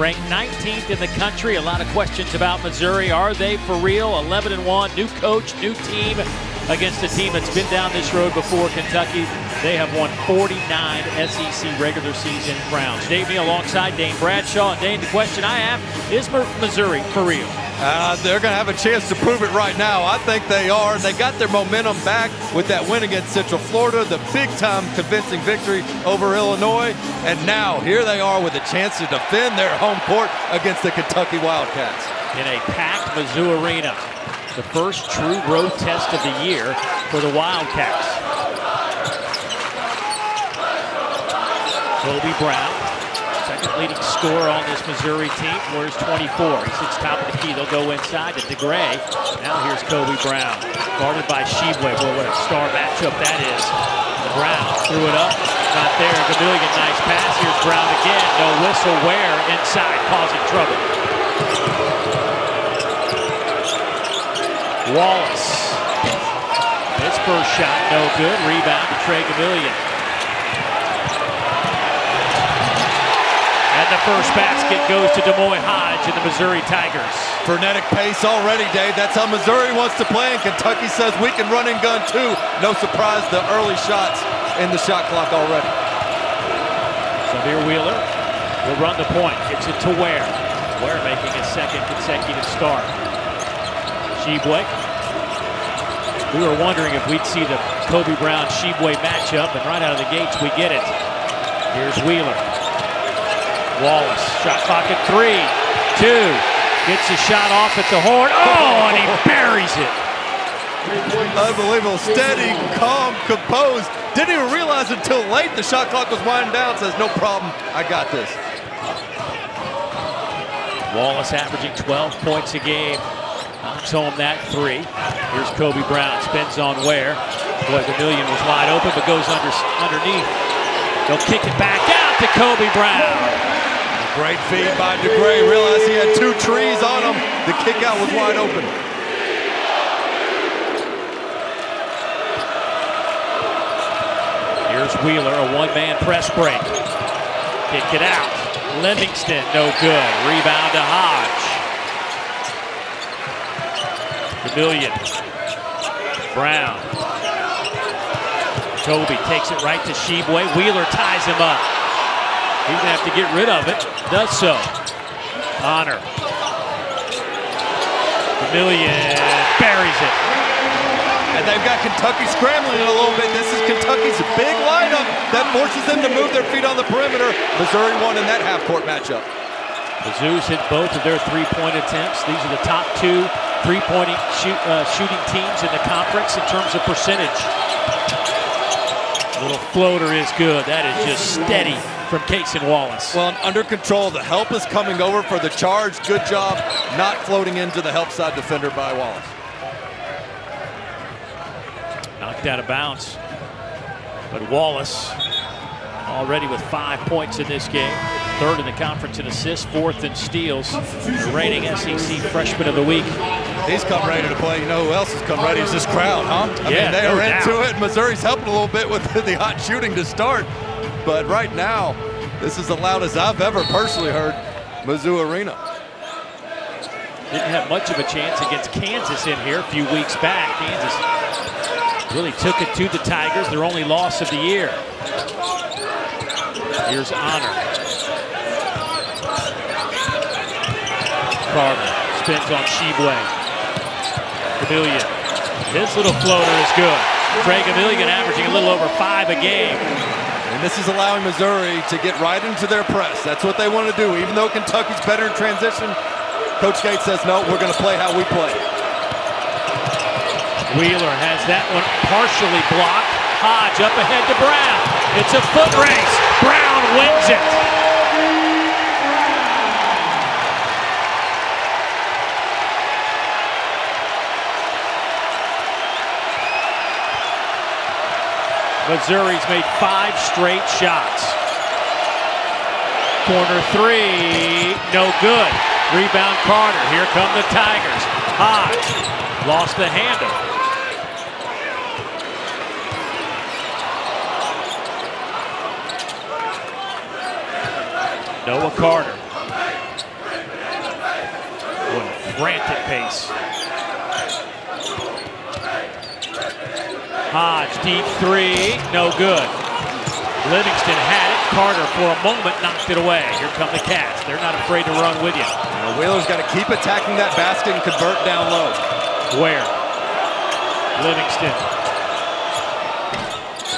Ranked 19th in the country. A lot of questions about Missouri. Are they for real? 11-1, new coach, new team against a team that's been down this road before, Kentucky. They have won 49 SEC regular season crowns. Dave me alongside Dane Bradshaw. And Dane, the question I have, is Missouri for real? They're going to have a chance to prove it right now. I think they are. They got their momentum back with that win against Central Florida, the big-time convincing victory over Illinois. And now here they are with a chance to defend their home court against the Kentucky Wildcats. In a packed Mizzou arena, the first true road test of the year for the Wildcats. Kobe Brown, second leading scorer on this Missouri team, wears 24. He sits top of the key. They'll go inside to DeGray. Now here's Kobe Brown, guarded by Tshiebwe. Boy, what a star matchup that is. Brown threw it up, not there. Gamillion, nice pass. Here's Brown again. No whistle. Ware inside, causing trouble. Wallace. His first shot, no good. Rebound to Gamillion. And the first basket goes to Des Moines Hodge and the Missouri Tigers. Frenetic pace already, Dave. That's how Missouri wants to play, and Kentucky says we can run and gun too. No surprise, the early shots in the shot clock already. Xavier Wheeler will run the point. Gets it to Ware. Ware making a second consecutive start. Tshiebwe. We were wondering if we'd see the Kobe Brown-Tshiebwe matchup, and right out of the gates we get it. Here's Wheeler. Wallace, shot clock at 3, 2, gets a shot off at the horn. Oh, and he buries it. Unbelievable, steady, calm, composed. Didn't even realize until late the shot clock was winding down. Says, no problem, I got this. Wallace averaging 12 points a game. Knocks home that 3. Here's Kobe Brown, spins on Ware. Boy, Gamillion was wide open, but goes underneath. They'll kick it back out to Kobe Brown. Great feed by DeGray. Realized he had 2 trees on him. The kick out was wide open. Here's Wheeler, a one-man press break. Kick it out. Livingston, no good. Rebound to Hodge. Gamillion. Brown. Kobe takes it right to Tshiebwe. Wheeler ties him up. He's going to have to get rid of it. Does so. Honor. Gamillion buries it. And they've got Kentucky scrambling it a little bit. This is Kentucky's big lineup that forces them to move their feet on the perimeter. Missouri won in that half-court matchup. Mizzou's hit both of their three-point attempts. These are the top 2 three-point shooting teams in the conference in terms of percentage. Little floater is good. That is just steady from Case and Wallace. Well, under control. The help is coming over for the charge. Good job not floating into the help side defender by Wallace. Knocked out of bounds. But Wallace already with 5 points in this game. 3rd in the conference in assists, 4th in steals. The reigning SEC Freshman of the Week. He's come ready to play. You know who else has come ready? Is this crowd, huh? I mean, they are into it. Missouri's helping a little bit with the hot shooting to start. But right now, this is the loudest I've ever personally heard Mizzou Arena. Didn't have much of a chance against Kansas in here a few weeks back. Kansas really took it to the Tigers, their only loss of the year. Here's Honor. Carter spins on Tshiebwe. Gamillion. His little floater is good. Gamillion averaging a little over 5 a game. And this is allowing Missouri to get right into their press. That's what they want to do. Even though Kentucky's better in transition, Coach Gates says, no, we're going to play how we play. Wheeler has that one partially blocked. Hodge up ahead to Brown. It's a foot race. Brown wins it. Missouri's made 5 straight shots. Corner 3, no good. Rebound Carter. Here come the Tigers. Hodge lost the handle. Noah Carter frantic pace. Hodge, deep three, no good. Livingston had it. Carter, for a moment, knocked it away. Here come the Cats. They're not afraid to run with you. Wheeler's got to keep attacking that basket and convert down low. Ware. Livingston.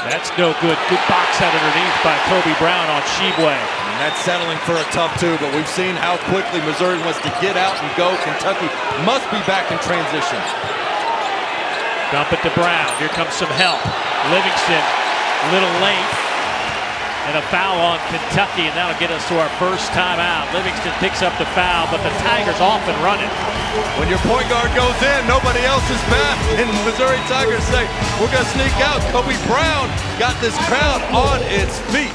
That's no good. Good box out underneath by Kobe Brown on Tshiebwe. And that's settling for a tough two, but we've seen how quickly Missouri wants to get out and go. Kentucky must be back in transition. Dump it to Brown. Here comes some help. Livingston, a little late. And a foul on Kentucky, and that'll get us to our first timeout. Livingston picks up the foul, but the Tigers off and running. When your point guard goes in, nobody else is back. And Missouri Tigers say, we're going to sneak out. Kobe Brown got this crowd on its feet.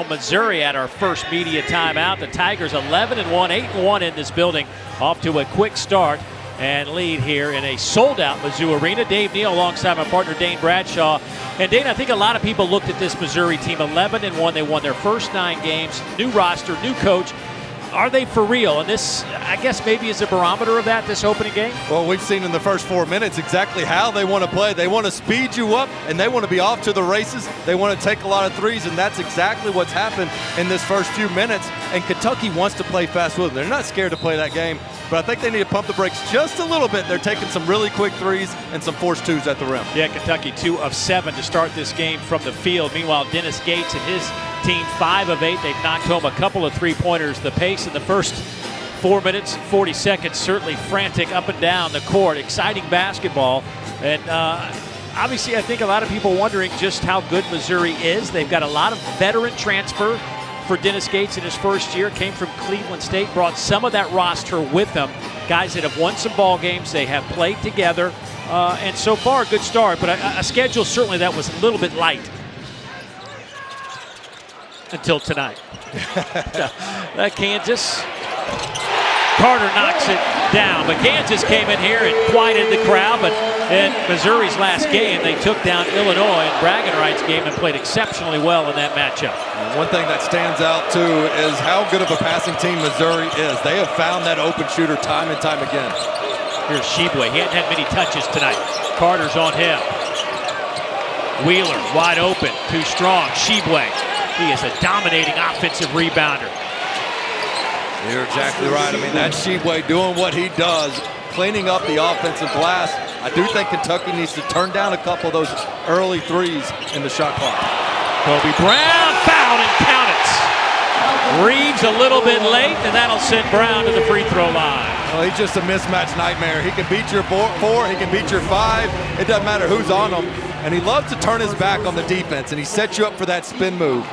Missouri at our first media timeout. The Tigers 11-1, 8-1 in this building, off to a quick start and lead here in a sold-out Mizzou Arena. Dave Neal alongside my partner Dane Bradshaw. And Dane, I think a lot of people looked at this Missouri team 11-1. They won their first 9 games, new roster, new coach. Are they for real? And this, I guess, maybe is a barometer of that, this opening game? Well, we've seen in the first 4 minutes exactly how they want to play. They want to speed you up, and they want to be off to the races. They want to take a lot of threes, and that's exactly what's happened in this first few minutes. And Kentucky wants to play fast with them. They're not scared to play that game, but I think they need to pump the brakes just a little bit. They're taking some really quick threes and some forced twos at the rim. Yeah, Kentucky 2 of 7 to start this game from the field. Meanwhile, Dennis Gates and his team 5 of 8. They've knocked home a couple of three-pointers. The pace in the first 4 minutes, 40 seconds, certainly frantic up and down the court. Exciting basketball. And obviously, I think a lot of people wondering just how good Missouri is. They've got a lot of veteran transfer for Dennis Gates in his first year. Came from Cleveland State, brought some of that roster with them. Guys that have won some ball games. They have played together. And so far, a good start, but a schedule certainly that was a little bit light until tonight. Kansas. Carter knocks it down, but Kansas came in here and quieted the crowd. But in Missouri's last game, they took down Illinois in bragging rights game and played exceptionally well in that matchup. And one thing that stands out, too, is how good of a passing team Missouri is. They have found that open shooter time and time again. Here's Tshiebwe. He hadn't had many touches tonight. Carter's on him. Wheeler, wide open, too strong. Tshiebwe. He is a dominating offensive rebounder. You're exactly right. I mean, that's Tshiebwe doing what he does, cleaning up the offensive glass. I do think Kentucky needs to turn down a couple of those early threes in the shot clock. Kobe Brown fouled and count it. Reeves a little bit late, and that'll send Brown to the free throw line. Well, he's just a mismatch nightmare. He can beat your 4, he can beat your 5. It doesn't matter who's on him. And he loves to turn his back on the defense, and he sets you up for that spin move.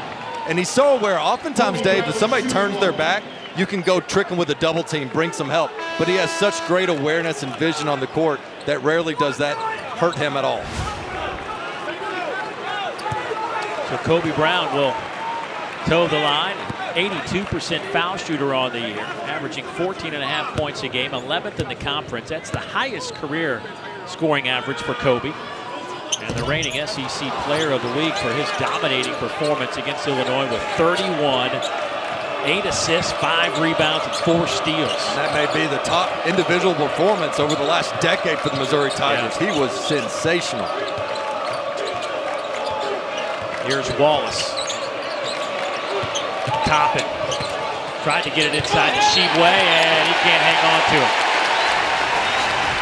And he's so aware. Oftentimes, Dave, if somebody turns their back, you can go trick him with a double team, bring some help. But he has such great awareness and vision on the court that rarely does that hurt him at all. So Kobe Brown will toe the line. 82% foul shooter on the year, averaging 14.5 points a game, 11th in the conference. That's the highest career scoring average for Kobe. And the reigning SEC Player of the Week for his dominating performance against Illinois with 31, 8 assists, 5 rebounds, and 4 steals. That may be the top individual performance over the last decade for the Missouri Tigers. Yeah. He was sensational. Here's Wallace. Toppin. Tried to get it inside to Tshiebwe, and he can't hang on to it.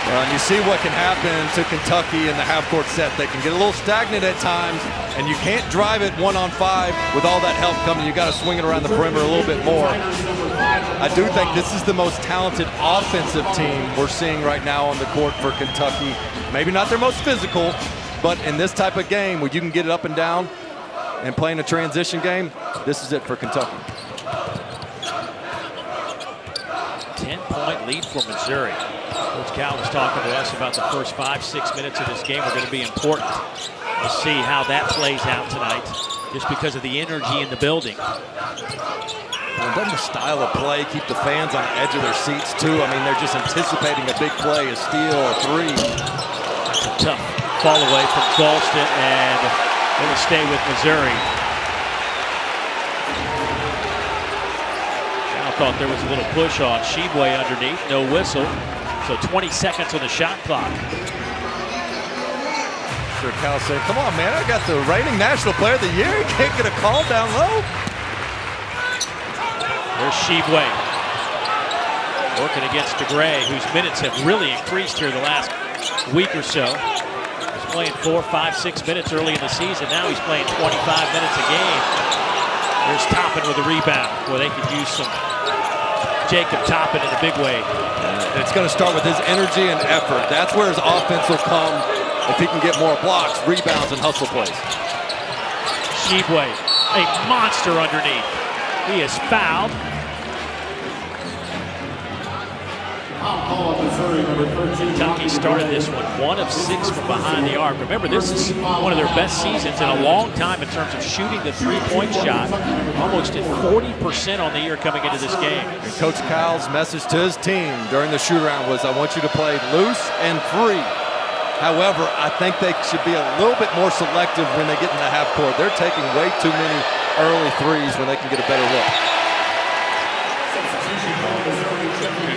Well, and you see what can happen to Kentucky in the half-court set. They can get a little stagnant at times, and you can't drive it 1-on-5 with all that help coming. You got to swing it around the perimeter a little bit more. I do think this is the most talented offensive team we're seeing right now on the court for Kentucky. Maybe not their most physical, but in this type of game where you can get it up and down and playing a transition game, this is it for Kentucky. 10-point lead for Missouri. Coach Cal was talking to us about the first 5-6 minutes of this game are going to be important. We'll see how that plays out tonight, just because of the energy in the building. Doesn't the style of play keep the fans on the edge of their seats too? I mean, they're just anticipating a big play, a steal, a three. That's a tough fall away from Galston, and it'll stay with Missouri. I thought there was a little push on Tshiebwe underneath, no whistle. So 20 seconds on the shot clock. Sure, Cal said, come on, man, I got the reigning National Player of the Year. You can't get a call down low. There's Tshiebwe working against DeGray, whose minutes have really increased here the last week or so. He's playing 4, 5, 6 minutes early in the season. Now he's playing 25 minutes a game. There's Toppin with a rebound. Boy, they could use some Jacob Toppin in a big way. It's going to start with his energy and effort. That's where his offense will come if he can get more blocks, rebounds, and hustle plays. Tshiebwe, a monster underneath. He is fouled. Kentucky started this one 1 of 6 from behind the arc. Remember, this is one of their best seasons in a long time in terms of shooting the three-point shot. Almost at 40% on the year coming into this game. And Coach Kyle's message to his team during the shoot-around was, I want you to play loose and free. However, I think they should be a little bit more selective when they get in the half court. They're taking way too many early threes when they can get a better look.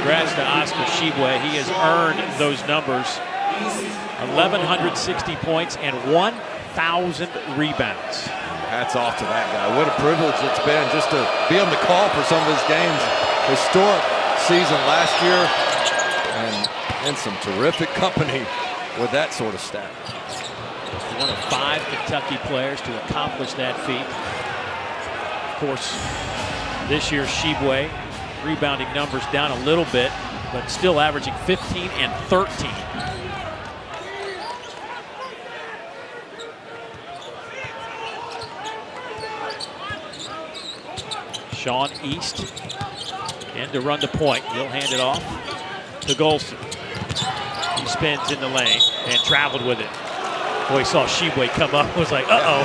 Congrats to Oscar Tshiebwe. He has earned those numbers. 1,160 points and 1,000 rebounds. Hats off to that guy. What a privilege it's been just to be on the call for some of his games. Historic season last year, and in some terrific company with that sort of stat. One of 5 Kentucky players to accomplish that feat. Of course, this year Tshiebwe rebounding numbers down a little bit, but still averaging 15 and 13. Sean East in to run the point. He'll hand it off to Golston. He spins in the lane and traveled with it. Boy, he saw Tshiebwe come up, was like, uh-oh.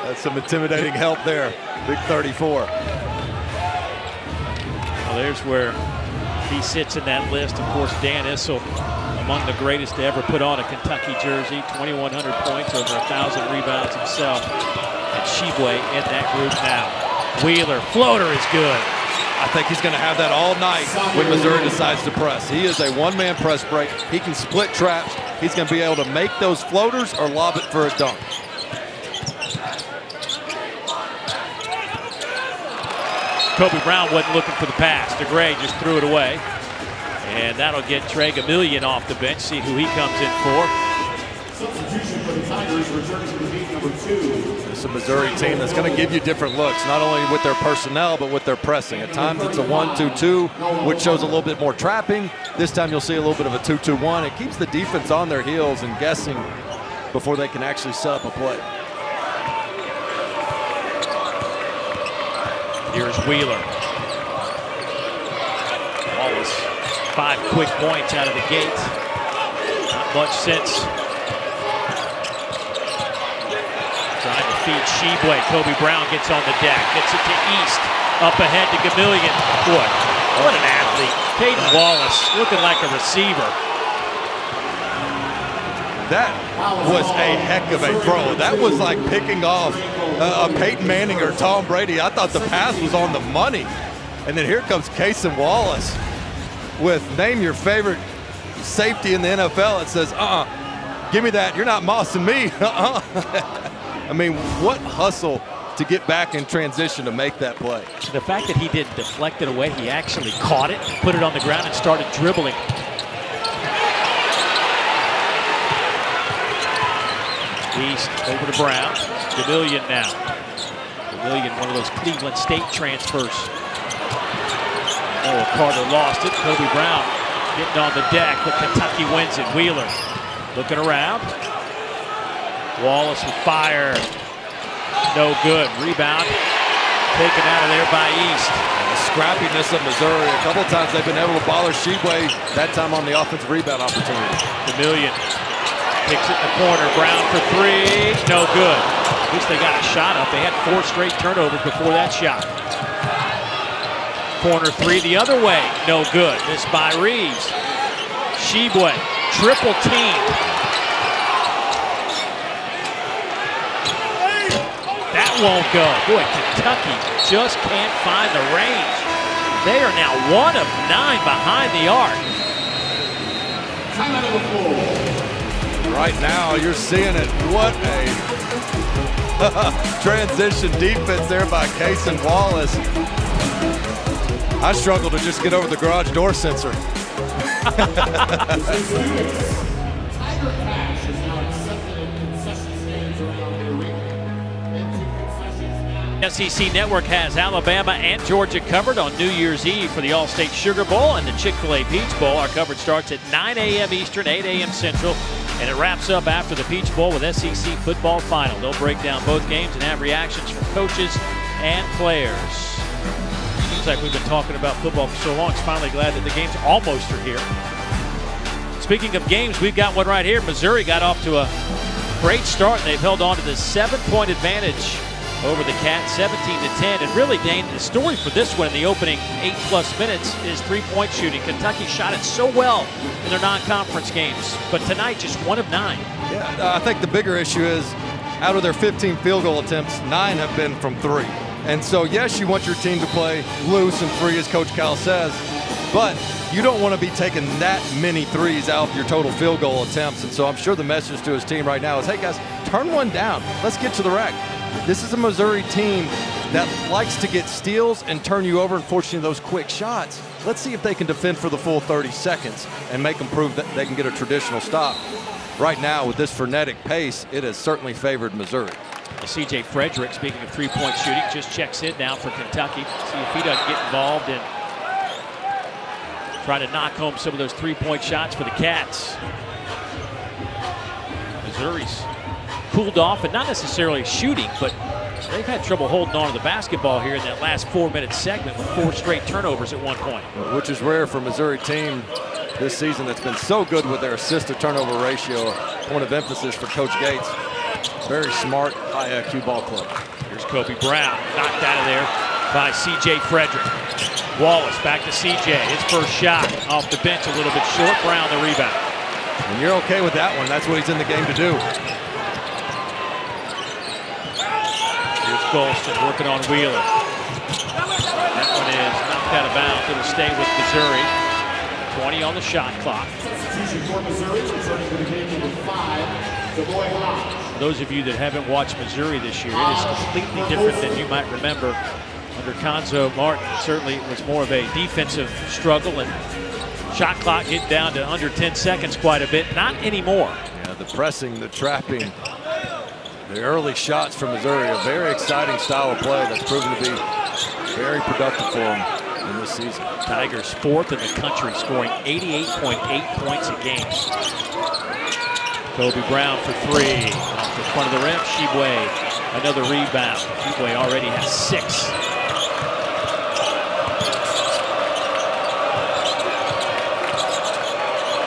That's some intimidating help there. Big 34. Well, there's where he sits in that list. Of course, Dan Issel, among the greatest to ever put on a Kentucky jersey. 2,100 points, over 1,000 rebounds himself. And Tshiebwe in that group now. Wheeler, floater is good. I think he's going to have that all night when Missouri decides to press. He is a one-man press break. He can split traps. He's going to be able to make those floaters or lob it for a dunk. Kobe Brown wasn't looking for the pass. DeGray just threw it away. And that'll get Trey Gamillion off the bench. See who he comes in for. Substitution for the Tigers, returning to the beat number 2. It's a Missouri team that's going to give you different looks, not only with their personnel, but with their pressing. At times it's a 1-2-2, which shows a little bit more trapping. This time you'll see a little bit of a 2-2-1. It keeps the defense on their heels and guessing before they can actually set up a play. Here's Wheeler. Wallace, 5 quick points out of the gate. Not much sense. Trying to feed Tshiebwe. Kobe Brown gets on the deck. Gets it to East. Up ahead to Gamillion. Boy, what an athlete. Peyton Wallace looking like a receiver. That was a heck of a throw. That was like picking off a Peyton Manning or Tom Brady. I thought the pass was on the money. And then here comes Cason Wallace with name your favorite safety in the NFL. It says, give me that. You're not mossing me. I mean, what hustle to get back in transition to make that play. The fact that he didn't deflect it away, he actually caught it, put it on the ground, and started dribbling. East over to Brown. Gamillion now. Gamillion, one of those Cleveland State transfers. Noah Carter lost it. Kobe Brown getting on the deck, but Kentucky wins it. Wheeler looking around. Wallace with fire. No good. Rebound taken out of there by East. And the scrappiness of Missouri. A couple times they've been able to bother Tshiebwe, that time on the offensive rebound opportunity. Gamillion picks it in the corner. Brown for 3. No good. At least they got a shot up. They had 4 straight turnovers before that shot. Corner 3 the other way. No good. Missed by Reeves. Tshiebwe, triple team. That won't go. Boy, Kentucky just can't find the range. They are now 1 of 9 behind the arc. Right now, you're seeing it. What a transition defense there by Case and Wallace. I struggle to just get over the garage door sensor. SEC Network has Alabama and Georgia covered on New Year's Eve for the All-State Sugar Bowl and the Chick-fil-A Peach Bowl. Our coverage starts at 9 a.m. Eastern, 8 a.m. Central, and it wraps up after the Peach Bowl with SEC football final. They'll break down both games and have reactions from coaches and players. Seems like we've been talking about football for so long. It's finally glad that the games almost are here. Speaking of games, we've got one right here. Missouri got off to a great start, and they've held on to the 7-point advantage over the Cats, 17-10. And really, Dane, the story for this one in the opening 8+ minutes is 3-point shooting. Kentucky shot it so well in their non-conference games, but tonight just 1 of 9. Yeah, I think the bigger issue is out of their 15 field goal attempts, 9 have been from 3. And so, yes, you want your team to play loose and free, as Coach Cal says, but you don't want to be taking that many threes out of your total field goal attempts. And so I'm sure the message to his team right now is, hey, guys, turn one down. Let's get to the rack. This is a Missouri team that likes to get steals and turn you over and force you into those quick shots. Let's see if they can defend for the full 30 seconds and make them prove that they can get a traditional stop. Right now, with this frenetic pace, it has certainly favored Missouri. C.J. Frederick, speaking of 3-point shooting, just checks in now for Kentucky. See if he doesn't get involved in trying to knock home some of those 3-point shots for the Cats. Missouri's cooled off, and not necessarily shooting, but they've had trouble holding on to the basketball here in that last 4-minute segment with 4 straight turnovers at one point. Which is rare for a Missouri team this season that's been so good with their assist-to-turnover ratio. Point of emphasis for Coach Gates. Very smart, high IQ ball club. Here's Kobe Brown, knocked out of there by C.J. Frederick. Wallace back to C.J. His first shot off the bench, a little bit short. Brown the rebound. And you're okay with that one. That's what he's in the game to do. Here's Golston working on Wheeler. That one is knocked out of bounds. It'll stay with Missouri. 20 on the shot clock. For those of you that haven't watched Missouri this year, it is completely different than you might remember. Under Conzo Martin, certainly it was more of a defensive struggle, and shot clock getting down to under 10 seconds quite a bit. Not anymore. Yeah, the pressing, the trapping, the early shots from Missouri, a very exciting style of play that's proven to be very productive for them in this season. Tigers 4th in the country, scoring 88.8 points a game. Kobe Brown for 3. Off the front of the rim, Tshiebwe, another rebound. Tshiebwe already has 6.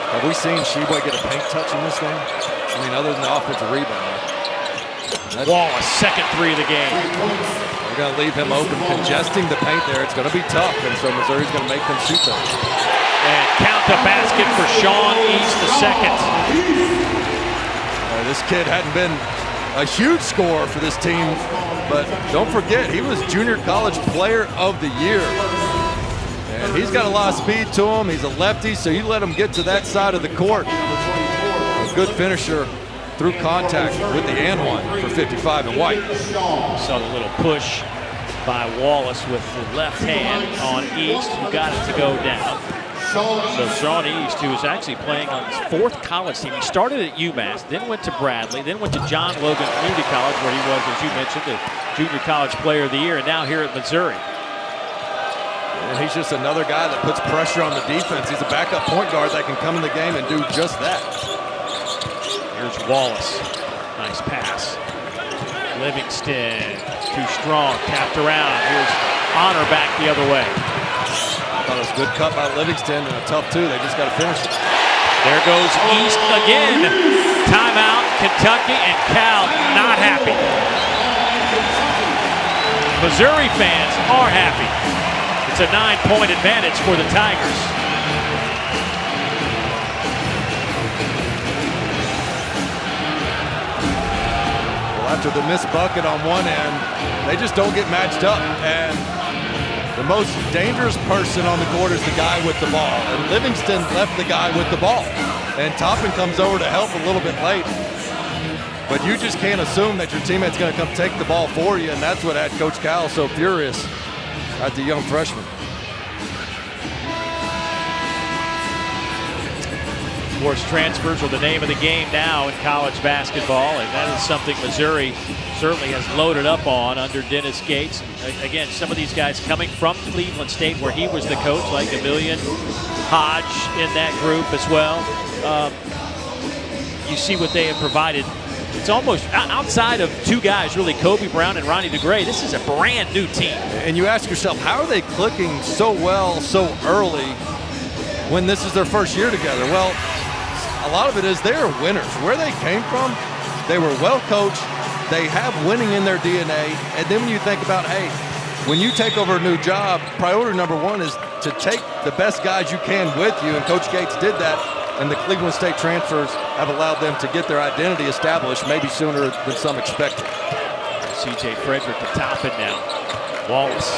Have we seen Tshiebwe get a paint touch in this game? I mean, other than the offensive rebound. Wallace, second 3 of the game. They're going to leave him open, congesting the paint there. It's going to be tough, and so Missouri's going to make them shoot them. And count the basket for Sean East II. This kid hadn't been a huge scorer for this team, but don't forget, he was Junior College Player of the Year. And he's got a lot of speed to him. He's a lefty, so you let him get to that side of the court. A good finisher through contact with the and one for 55 and white. Saw the little push by Wallace with the left hand on East, who got it to go down. So Sean East, who is actually playing on his 4th college team. He started at UMass, then went to Bradley, then went to John Logan Community College, where he was, as you mentioned, the Junior College Player of the Year, and now here at Missouri. And he's just another guy that puts pressure on the defense. He's a backup point guard that can come in the game and do just that. Here's Wallace. Nice pass. Livingston, too strong, tapped around. Here's Honor back the other way. I thought it was a good cut by Livingston, and a tough 2. They just got to finish it. There goes East again. Timeout, Kentucky, and Cal not happy. Missouri fans are happy. It's a 9-point advantage for the Tigers. Well, after the missed bucket on one end, they just don't get matched up. And the most dangerous person on the court is the guy with the ball. And Livingston left the guy with the ball. And Toppin comes over to help a little bit late. But you just can't assume that your teammate's going to come take the ball for you, and that's what had Coach Cal so furious at the young freshman. Of course, transfers are the name of the game now in college basketball, and that is something Missouri certainly has loaded up on under Dennis Gates. Again, some of these guys coming from Cleveland State, where he was the coach, like Emilian Hodge in that group as well. You see what they have provided. It's almost outside of two guys, really, Kobe Brown and Ronnie DeGray. This is a brand new team. And you ask yourself, how are they clicking so well so early when this is their first year together? Well, a lot of it is they're winners. Where they came from, they were well coached. They have winning in their DNA. And then when you think about, hey, when you take over a new job, priority number one is to take the best guys you can with you. And Coach Gates did that. And the Cleveland State transfers have allowed them to get their identity established maybe sooner than some expected. C.J. Frederick to top it now. Wallace.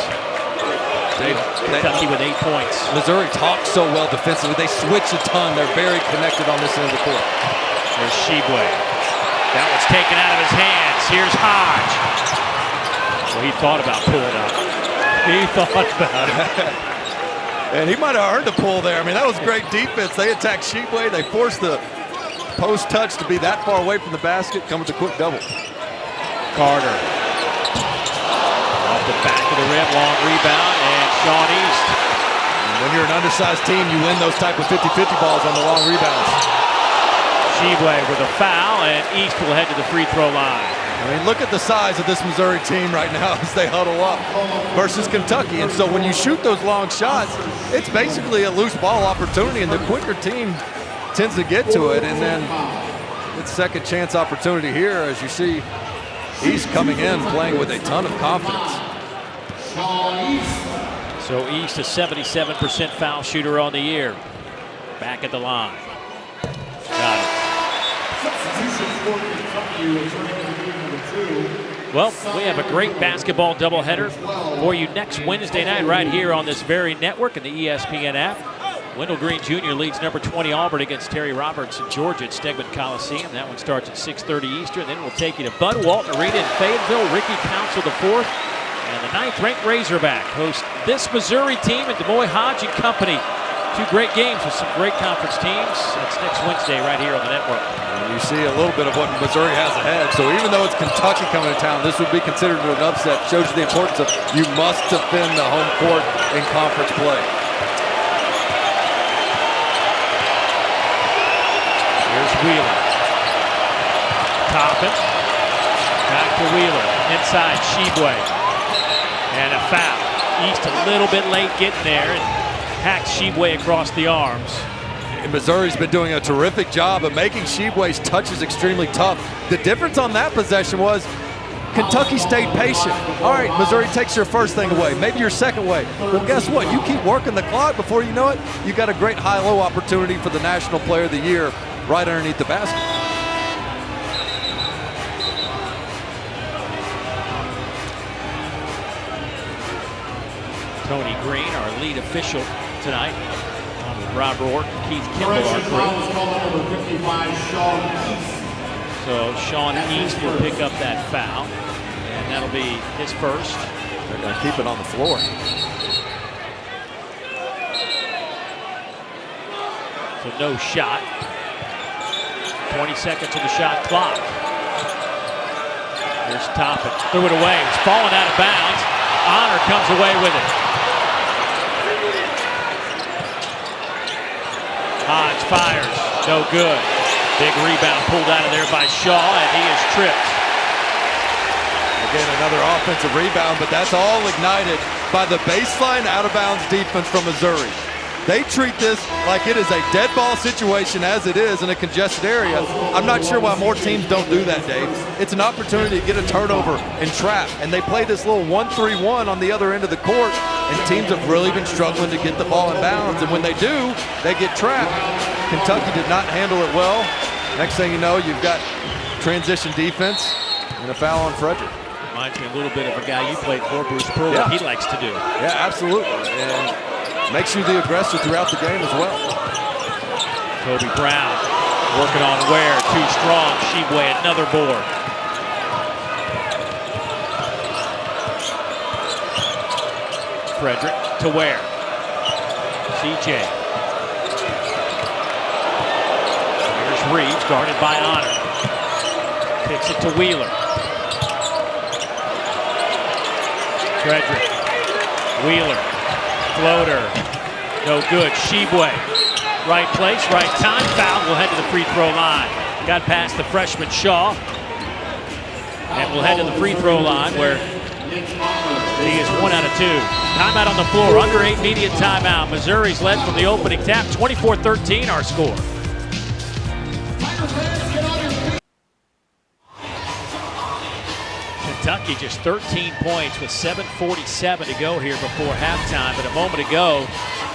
Kentucky with 8 points. Missouri talks so well defensively. They switch a ton. They're very connected on this end of the court. There's Tshiebwe. That one's taken out of his hands. Here's Hodge. Well, he thought about pulling up. He thought about it. And he might have earned a pull there. I mean, that was great defense. They attacked Tshiebwe. They forced the post touch to be that far away from the basket. Come with a quick double. Carter. Off the back of the rim, long rebound, and Sean East. And when you're an undersized team, you win those type of 50-50 balls on the long rebounds. Tshiebwe with a foul, and East will head to the free throw line. I mean, look at the size of this Missouri team right now as they huddle up versus Kentucky. And so when you shoot those long shots, it's basically a loose ball opportunity, and the quicker team tends to get to it. And then it's second chance opportunity here as you see East coming in playing with a ton of confidence. So East, a 77% foul shooter on the year. Back at the line. Got it. Well, we have a great basketball doubleheader for you next Wednesday night right here on this very network and the ESPN app. Wendell Green Jr. leads number 20 Auburn against Terry Roberts in Georgia at Stegman Coliseum. That one starts at 6:30 Eastern. Then we'll take you to Bud Walton Arena in Fayetteville. Ricky Council IV and the 9th-ranked Razorback host this Missouri team and Des Moines Hodge and Company. Two great games with some great conference teams. That's next Wednesday right here on the network. And you see a little bit of what Missouri has ahead. So even though it's Kentucky coming to town, this would be considered an upset. Shows you the importance of you must defend the home court in conference play. Here's Wheeler. Toppin. Back to Wheeler. Inside Tshiebwe. And a foul. East a little bit late getting there. And hacks Tshiebwe across the arms. And Missouri's been doing a terrific job of making Tshiebwe's touches extremely tough. The difference on that possession was Kentucky stayed patient. All right, Missouri takes your first thing away, maybe your second away. Well, guess what? You keep working the clock. Before you know it, you got a great high-low opportunity for the National Player of the Year right underneath the basket. Tony Green, our lead official tonight, on with Rob Rourke and Keith Kimball, our crew. So Sean East will pick up that foul, and that'll be his first. They're going to keep it on the floor. So no shot. 20 seconds on the shot clock. Here's Toppin. Threw it away. It's falling out of bounds. Honor comes away with it. Hodge fires. No good. Big rebound pulled out of there by Shaw, and he is tripped. Again, another offensive rebound, but that's all ignited by the baseline out-of-bounds defense from Missouri. They treat this like it is a dead ball situation as it is in a congested area. I'm not sure why more teams don't do that, Dave. It's an opportunity to get a turnover and trap, and they play this little 1-3-1 on the other end of the court, and teams have really been struggling to get the ball in bounds, and when they do, they get trapped. Kentucky did not handle it well. Next thing you know, you've got transition defense and a foul on Frederick. Reminds me a little bit of a guy you played for, Bruce Pearl, what he likes to do. Yeah, absolutely. And makes you the aggressor throughout the game as well. Kobe Brown working on Ware, too strong. Tshiebwe, another board. Frederick to Ware. CJ. Here's Reeves, guarded by Honor. Kicks it to Wheeler. Frederick. Wheeler. Floater. No good. Tshiebwe. Right place, right time. Foul. Will head to the free throw line. Got past the freshman Shaw. And we'll head to the free throw line where he is 1 out of 2. Timeout on the floor. Under 8 immediate timeout. Missouri's led from the opening tap. 24-13 our score. Kentucky just 13 points with 7:47 to go here before halftime. But a moment ago,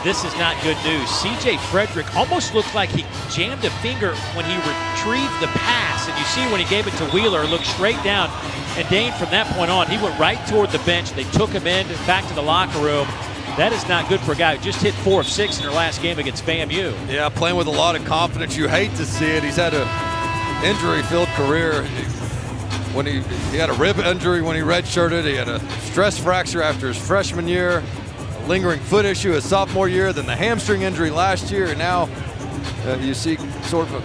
this is not good news. C.J. Frederick almost looked like he jammed a finger when he retrieved the pass. And you see when he gave it to Wheeler, looked straight down. And Dane, from that point on, he went right toward the bench. They took him in, back to the locker room. That is not good for a guy who just hit 4 of 6 in their last game against FAMU. Yeah, playing with a lot of confidence. You hate to see it. He's had an injury-filled career. When he had a rib injury when he redshirted. He had a stress fracture after his freshman year, a lingering foot issue his sophomore year, then the hamstring injury last year, and now you see sort of a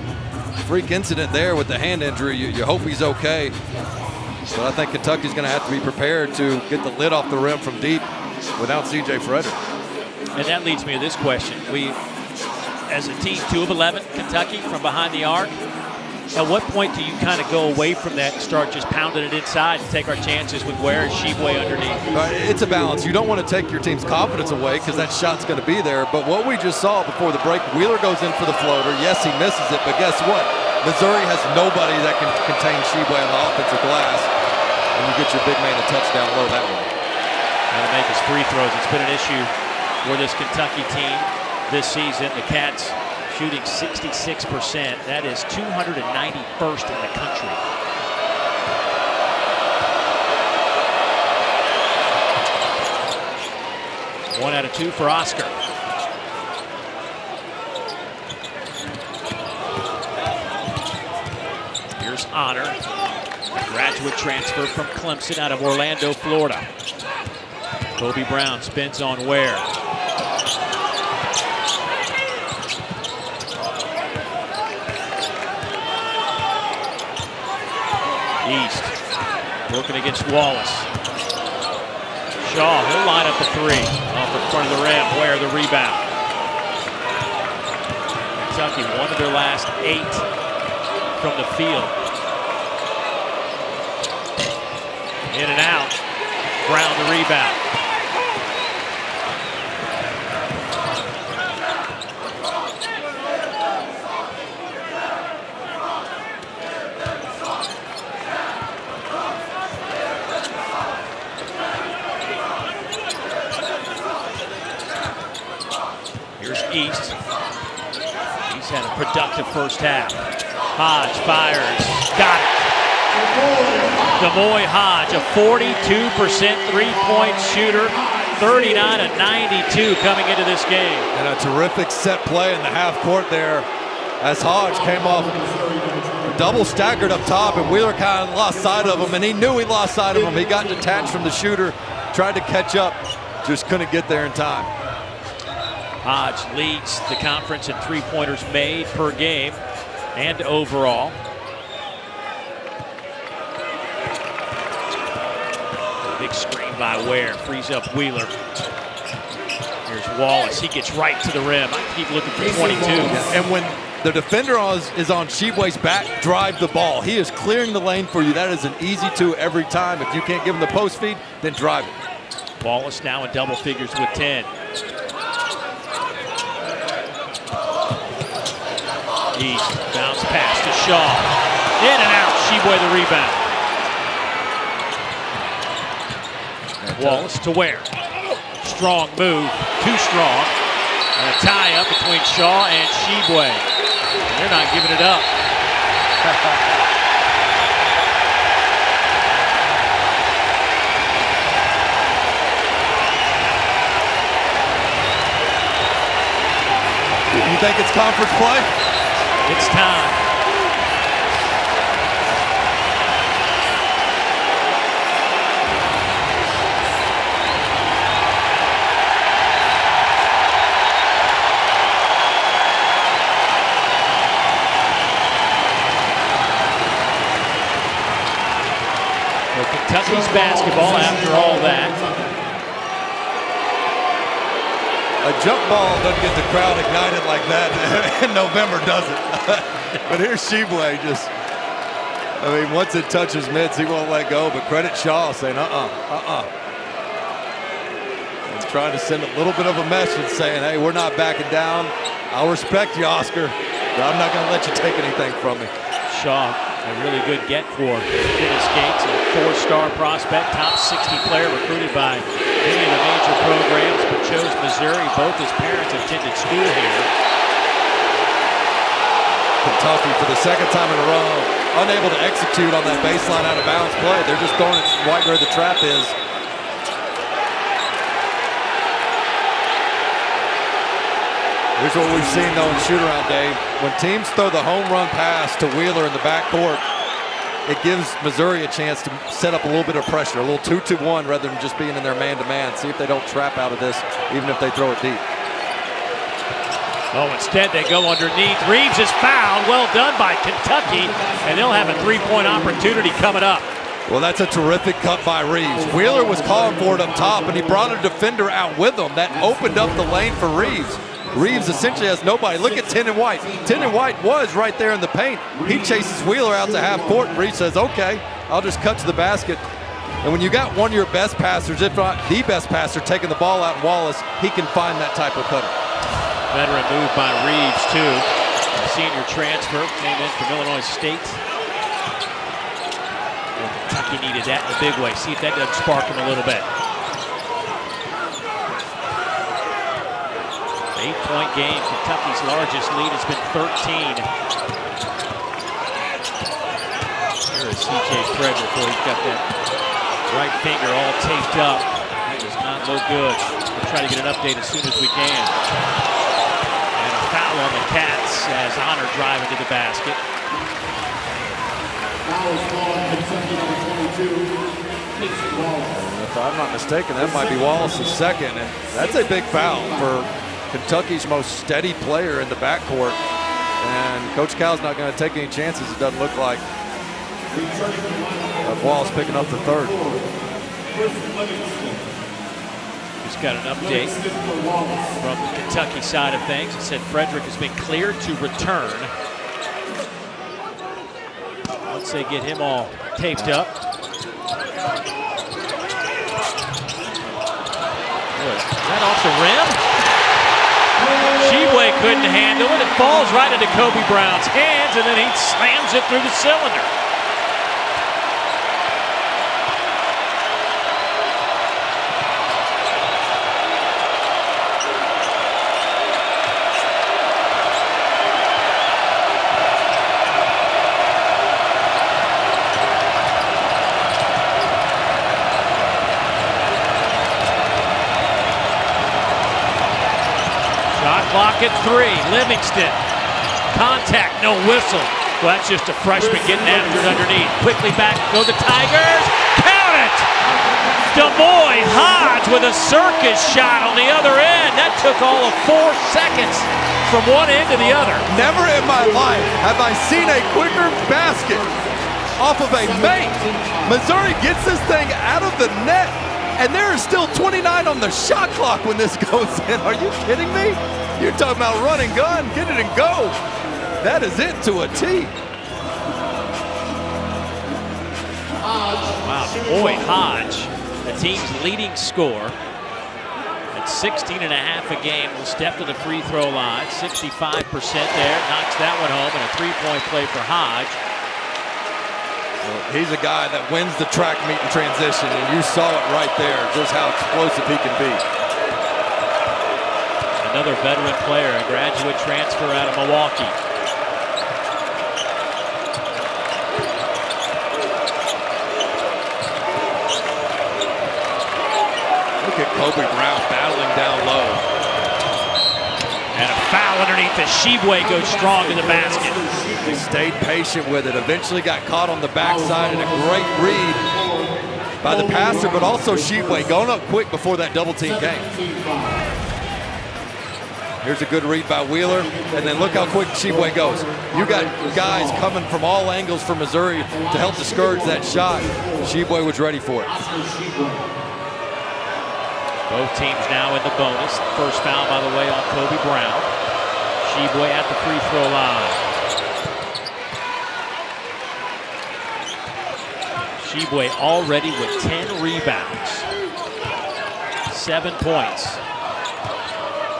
freak incident there with the hand injury. You hope he's okay. But I think Kentucky's going to have to be prepared to get the lid off the rim from deep without C.J. Frederick. And that leads me to this question. We, as a team, 2 of 11, Kentucky from behind the arc. At what point do you kind of go away from that and start just pounding it inside and take our chances with Ware and Tshiebwe underneath? It's a balance. You don't want to take your team's confidence away because that shot's going to be there. But what we just saw before the break, Wheeler goes in for the floater. Yes, he misses it, but guess what? Missouri has nobody that can contain Tshiebwe on the offensive glass. And you get your big man a touchdown low that way. And to make his free throws, it's been an issue for this Kentucky team this season. The Cats shooting 66%. That is 291st in the country. One out of 2 for Oscar. Here's Honor. Graduate transfer from Clemson out of Orlando, Florida. Kobe Brown spins on Ware. East working against Wallace. Shaw, he'll line up the 3 off in front of the rim. Ware the rebound. Kentucky, 1 of their last 8 from the field. In and out. Brown the rebound. Here's East. He's had a productive first half. Hodge fires. Got it. Demoy Hodge, a 42% three-point shooter, 39 of 92 coming into this game. And a terrific set play in the half court there as Hodge came off double staggered up top, and Wheeler kind of lost sight of him, and he knew he lost sight of him. He got detached from the shooter, tried to catch up, just couldn't get there in time. Hodge leads the conference in three-pointers made per game and overall. Big screen by Ware, frees up Wheeler. Here's Wallace, he gets right to the rim. I keep looking for 22. And when the defender is on Tshiebwe's back, drive the ball. He is clearing the lane for you. That is an easy 2 every time. If you can't give him the post feed, then drive it. Wallace now in double figures with 10. East. Bounce pass to Shaw. In and out. Tshiebwe the rebound. Wallace to Ware. Strong move. Too strong. And a tie-up between Shaw and Tshiebwe. They're not giving it up. You think it's conference play? It's time. Well, Kentucky's basketball after all that. A jump ball doesn't get the crowd ignited like that in November, does it? But here's Tshiebwe just, I mean, once it touches mids, he won't let go, but credit Shaw saying, And trying to send a little bit of a message saying, hey, we're not backing down. I'll respect you, Oscar, but I'm not gonna let you take anything from me. Shaw, a really good get for Dennis Gates, a 4-star prospect, top 60 player recruited by many of the major programs, but chose Missouri. Both his parents attended school here. Kentucky, for the second time in a row, unable to execute on that baseline out of bounds play. They're just throwing it right where the trap is. Here's what we've seen, though, in shoot-around, Dave. When teams throw the home run pass to Wheeler in the backcourt, it gives Missouri a chance to set up a little bit of pressure, a little 2-2-1 rather than just being in their man-to-man. See if they don't trap out of this, even if they throw it deep. Oh, instead they go underneath. Reeves is fouled. Well done by Kentucky, and they'll have a 3-point opportunity coming up. Well, that's a terrific cut by Reeves. Wheeler was calling for it up top, and he brought a defender out with him. That opened up the lane for Reeves. Reeves essentially has nobody. Look at Ten and White. Ten and White was right there in the paint. He chases Wheeler out to half court, and Reeves says, okay, I'll just cut to the basket. And when you got one of your best passers, if not the best passer, taking the ball out in Wallace, he can find that type of cutter. Veteran move by Reeves, too. A senior transfer, came in from Illinois State. Well, Kentucky needed that in a big way. See if that doesn't spark him a little bit. 8-point game. Kentucky's largest lead has been 13. Here is C.J. Frederick, boy, he's got that right finger all taped up. That does not look good. We'll try to get an update as soon as we can. And a foul on the Cats as Honor drive into the basket. Foul on Kentucky, number 22. If I'm not mistaken, that might be Wallace's second, and that's a big foul for Kentucky's most steady player in the backcourt, and Coach Cal's not going to take any chances, it doesn't look like, of Wallace picking up the third. Just got an update from the Kentucky side of things. It said Frederick has been cleared to return. Once they get him all taped up. Is that off the rim? Tshiebwe couldn't handle it. It falls right into Kobe Brown's hands, and then he slams it through the cylinder. Clock at 3. Livingston. Contact, no whistle. Well, that's just a freshman getting after it underneath. Quickly back go the Tigers. Count it! Demoy Hodge with a circus shot on the other end. That took all of 4 seconds from one end to the other. Never in my life have I seen a quicker basket off of a mate. Missouri gets this thing out of the net, and there is still 29 on the shot clock when this goes in. Are you kidding me? You're talking about run and gun, get it and go. That is it to a T. Wow, Boy Hodge, the team's leading scorer. A averaging 16 and a half a game, will step to the free throw line. 65% there, knocks that one home, and a three-point play for Hodge. Well, he's a guy that wins the track meet in transition, and you saw it right there, just how explosive he can be. Another veteran player, a graduate transfer out of Milwaukee. Look at Kobe Brown battling down low. And a foul underneath as Tshiebwe goes strong to the basket. He stayed patient with it, eventually got caught on the backside, and a great read by the passer, but also Tshiebwe going up quick before that double team came. Here's a good read by Wheeler, and then look how quick Tshiebwe goes. You got guys coming from all angles for Missouri to help discourage that shot. Tshiebwe was ready for it. Both teams now in the bonus. First foul, by the way, on Kobe Brown. Tshiebwe at the free throw line. Tshiebwe already with 10 rebounds. 7 points.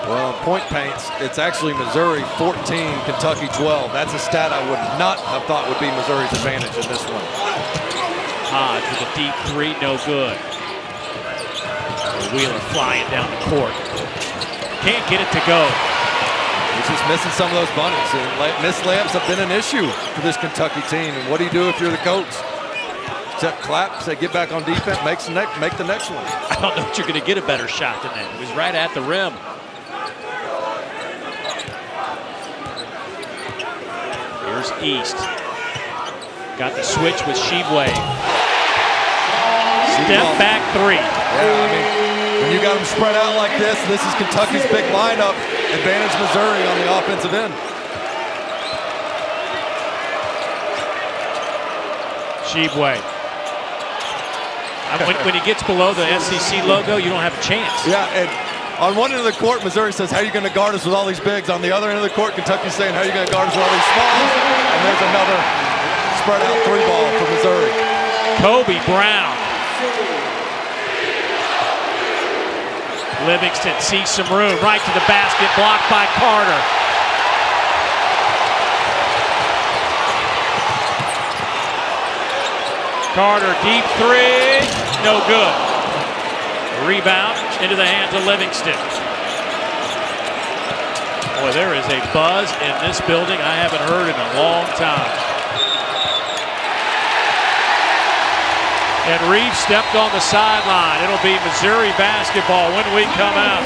Well, in point paints, it's actually Missouri 14, Kentucky 12. That's a stat I would not have thought would be Missouri's advantage in this one. Hodge with a deep three, no good. Wheeler flying down the court. Can't get it to go. He's just missing some of those bunnies. And missed layups have been an issue for this Kentucky team. And what do you do if you're the coach? Except clap, say get back on defense, make the next one. I don't know if you're going to get a better shot than that. It was right at the rim. Here's East. Got the switch with Tshiebwe. Step back three. Yeah, I mean, when you got them spread out like this is Kentucky's big lineup. Advantage Missouri on the offensive end. Tshiebwe. When he gets below the SEC logo, you don't have a chance. Yeah, and on one end of the court, Missouri says, how are you going to guard us with all these bigs? On the other end of the court, Kentucky's saying, how are you going to guard us with all these smalls? And there's another spread out three ball for Missouri. Kobe Brown. Livingston sees some room, right to the basket, blocked by Carter. Carter, deep three, no good. Rebound into the hands of Livingston. Boy, there is a buzz in this building I haven't heard in a long time. And Reeves stepped on the sideline. It'll be Missouri basketball when we come out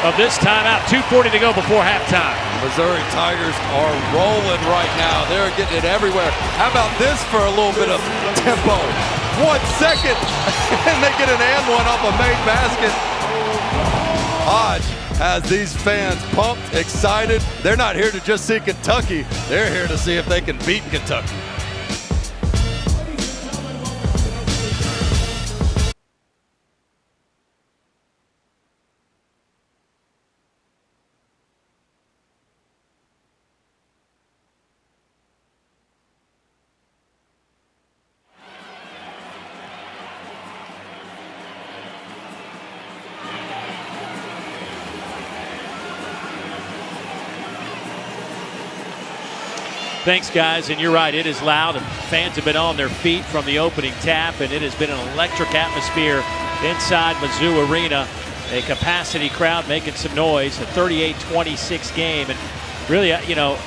of this timeout. 2:40 to go before halftime. Missouri Tigers are rolling right now. They're getting it everywhere. How about this for a little bit of tempo? 1 second, and they get an and one off a made basket. Hodge has these fans pumped, excited. They're not here to just see Kentucky. They're here to see if they can beat Kentucky. Thanks, guys, and you're right, it is loud, and fans have been on their feet from the opening tap, and it has been an electric atmosphere inside Mizzou Arena. A capacity crowd making some noise, a 38-26 game, and really, you know,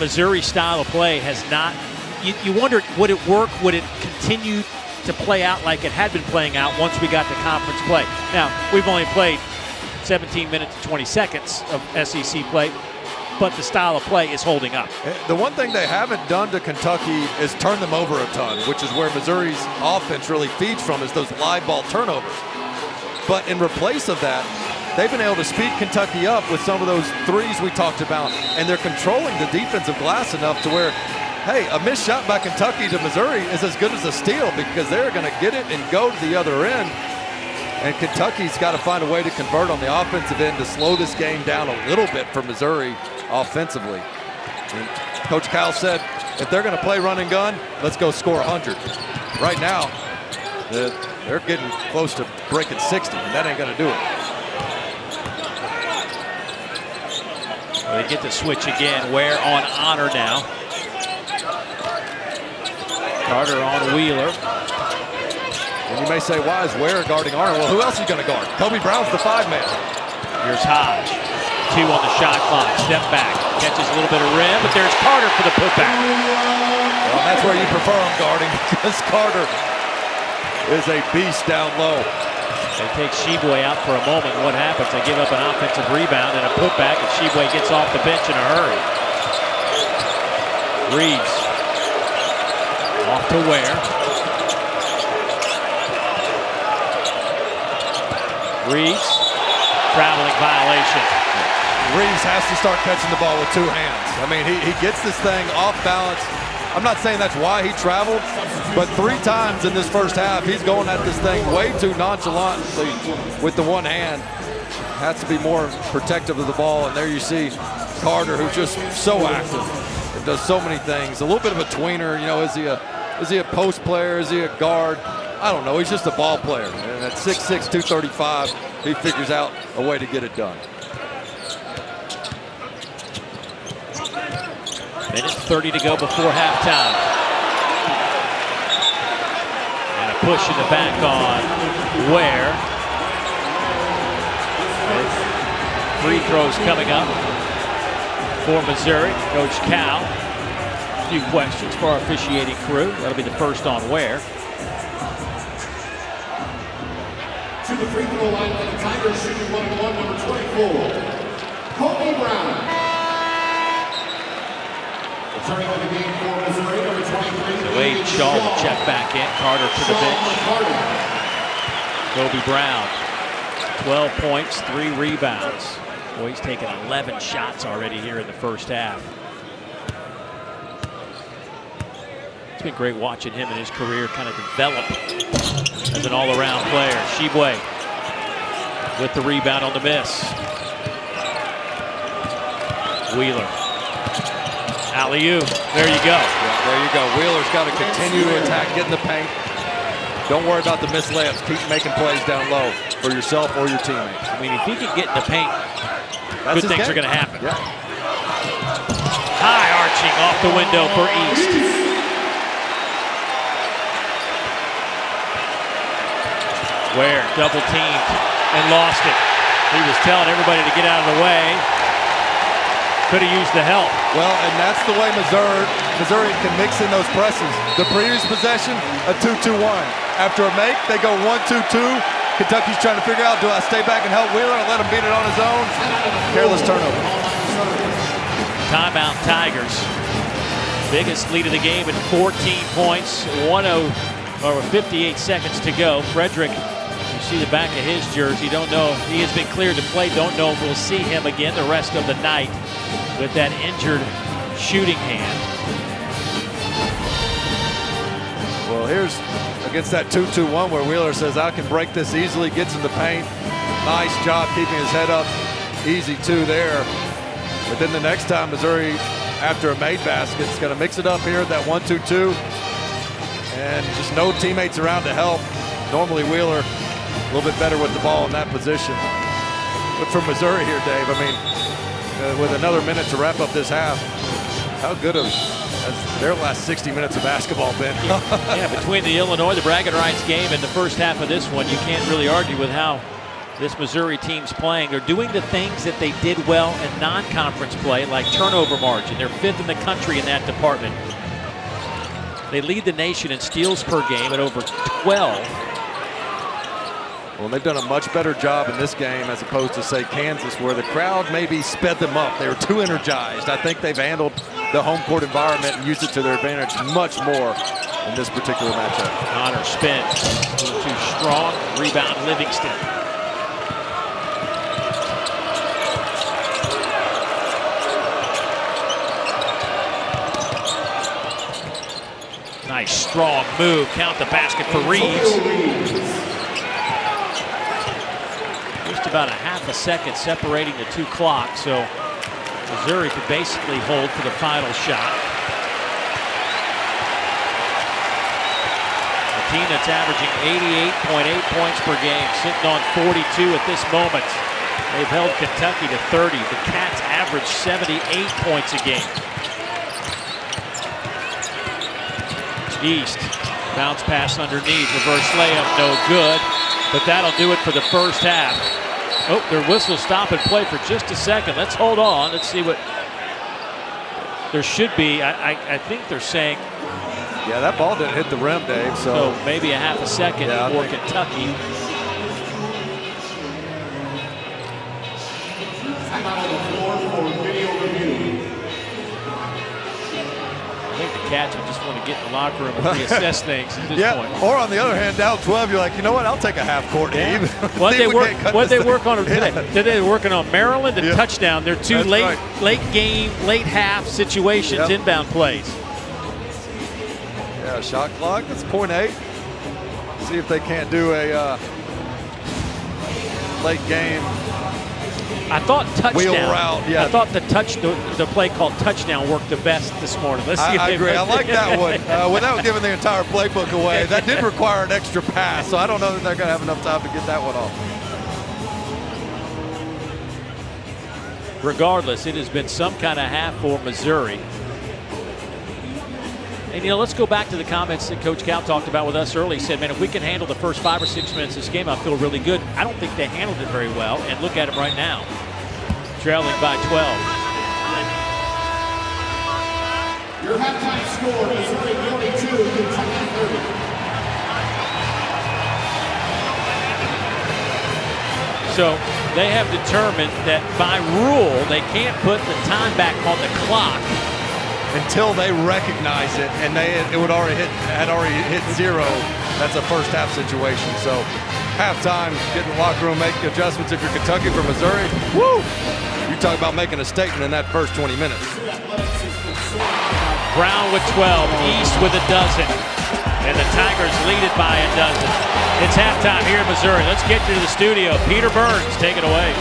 Missouri's style of play has not, you wondered, would it work, would it continue to play out like it had been playing out once we got to conference play? Now, we've only played 17 minutes and 20 seconds of SEC play, but the style of play is holding up. The one thing they haven't done to Kentucky is turn them over a ton, which is where Missouri's offense really feeds from, is those live ball turnovers. But in replace of that, they've been able to speed Kentucky up with some of those threes we talked about, and they're controlling the defensive glass enough to where, hey, a missed shot by Kentucky to Missouri is as good as a steal, because they're going to get it and go to the other end. And Kentucky's got to find a way to convert on the offensive end to slow this game down a little bit for Missouri offensively. And Coach Kyle said, if they're going to play run and gun, let's go score 100. Right now, they're getting close to breaking 60, and that ain't going to do it. They get the switch again. Ware on Honor now. Carter on Wheeler. And you may say, why is Ware guarding Honor? Well, who else is he going to guard? Kobe Brown's the 5-man. Here's Hodge. 2 on the shot clock. Step back. Catches a little bit of rim, but there's Carter for the putback. Well, that's where you prefer him guarding, because Carter is a beast down low. They take Tshiebwe out for a moment. What happens? They give up an offensive rebound and a putback, and Tshiebwe gets off the bench in a hurry. Reeves off to Ware. Reeves, traveling violation. Reeves has to start catching the ball with 2 hands. I mean, he gets this thing off balance. I'm not saying that's why he traveled, but 3 times in this first half, he's going at this thing way too nonchalantly with the 1 hand. Has to be more protective of the ball, and there you see Carter, who's just so active and does so many things. A little bit of a tweener, you know, is he a post player? Is he a guard? I don't know. He's just a ball player. And at 6'6", 235, he figures out a way to get it done. Minute 30 to go before halftime. And a push in the back on Ware. Free throws coming up for Missouri. Coach Cal. A few questions for our officiating crew. That'll be the first on Ware. To the free throw line for the Tigers, shooting 1-1, number 24, Kobe Brown. Returning to the game for Missouri, number 23. Wade Shaw will check back in. Carter to the bench. Kobe Brown, 12 points, 3 rebounds. Boy, he's taken 11 shots already here in the first half. It's been great watching him in his career kind of develop as an all-around player. Tshiebwe with the rebound on the miss. Wheeler. Alley-oop. There you go. Yeah, there you go. Wheeler's got to continue to attack, get in the paint. Don't worry about the missed layups. Keep making plays down low for yourself or your teammates. I mean, if he can get in the paint, good things are going to happen. Yeah. High arching off the window for East. Ware double teamed and lost it. He was telling everybody to get out of the way. Could have used the help. Well, and that's the way Missouri can mix in those presses. The previous possession, a 2-2-1. After a make, they go 1-2-2. Kentucky's trying to figure out, do I stay back and help Wheeler and let him beat it on his own? Careless turnover. Timeout Tigers. Biggest lead of the game at 14 points. 58 seconds to go. Frederick, you see the back of his jersey. Don't know, he has been cleared to play. Don't know if we'll see him again the rest of the night with that injured shooting hand. Well, here's against that 2-2-1 where Wheeler says, I can break this easily, gets in the paint. Nice job keeping his head up. Easy 2 there. But then the next time, Missouri, after a made basket, is going to mix it up here at that 1-2-2. And just no teammates around to help. Normally Wheeler a little bit better with the ball in that position. But for Missouri here, Dave, I mean, with another minute to wrap up this half, how good has their last 60 minutes of basketball been? Yeah, between the Illinois, the bragging rights game, and the first half of this one, you can't really argue with how this Missouri team's playing. They're doing the things that they did well in non-conference play, like turnover margin. They're 5th in the country in that department. They lead the nation in steals per game at over 12. Well, they've done a much better job in this game as opposed to, say, Kansas, where the crowd maybe sped them up. They were too energized. I think they've handled the home court environment and used it to their advantage much more in this particular matchup. Connor spins. A little too strong. Rebound Livingston. Nice strong move. Count the basket for Reeves. Just about a half a second separating the 2 clocks, so Missouri could basically hold for the final shot. A team that's averaging 88.8 points per game, sitting on 42 at this moment. They've held Kentucky to 30. The Cats average 78 points a game. East, bounce pass underneath, reverse layup, no good. But that'll do it for the first half. Oh, their whistle stop and play for just a second. Let's hold on. Let's see what there should be. I think they're saying. Yeah, that ball didn't hit the rim, Dave. So maybe a half a second for Kentucky. Time out on the floor for video review. I think the Cats would just want to get in the locker room and reassess things at this point. Or on the other hand, down 12, you're like, you know what? I'll take a half court game. What they work on today? Today they're working on Maryland and touchdown. They're two late game, late half situations, inbound plays. Yeah, shot clock. That's .8. See if they can't do a late game. I thought touchdown. Wheel route, yeah. I thought the play called touchdown worked the best this morning. Let's see. I agree. I like that one. Without giving the entire playbook away, that did require an extra pass, so I don't know that they're going to have enough time to get that one off. Regardless, it has been some kind of half for Missouri. And, let's go back to the comments that Coach Cal talked about with us early. He said, man, if we can handle the first 5 or 6 minutes of this game, I feel really good. I don't think they handled it very well. And look at them right now, trailing by 12. Your halftime score is Missouri 42, Kentucky 30. So they have determined that by rule, they can't put the time back on the clock until they recognize it, and it had already hit 0. That's a first half situation. So halftime, get in the locker room, make adjustments. If you're Kentucky for Missouri, woo! You talk about making a statement in that first 20 minutes. Brown with 12, East with a dozen, and the Tigers lead it by a dozen. It's halftime here in Missouri. Let's get you to the studio. Peter Burns, take it away.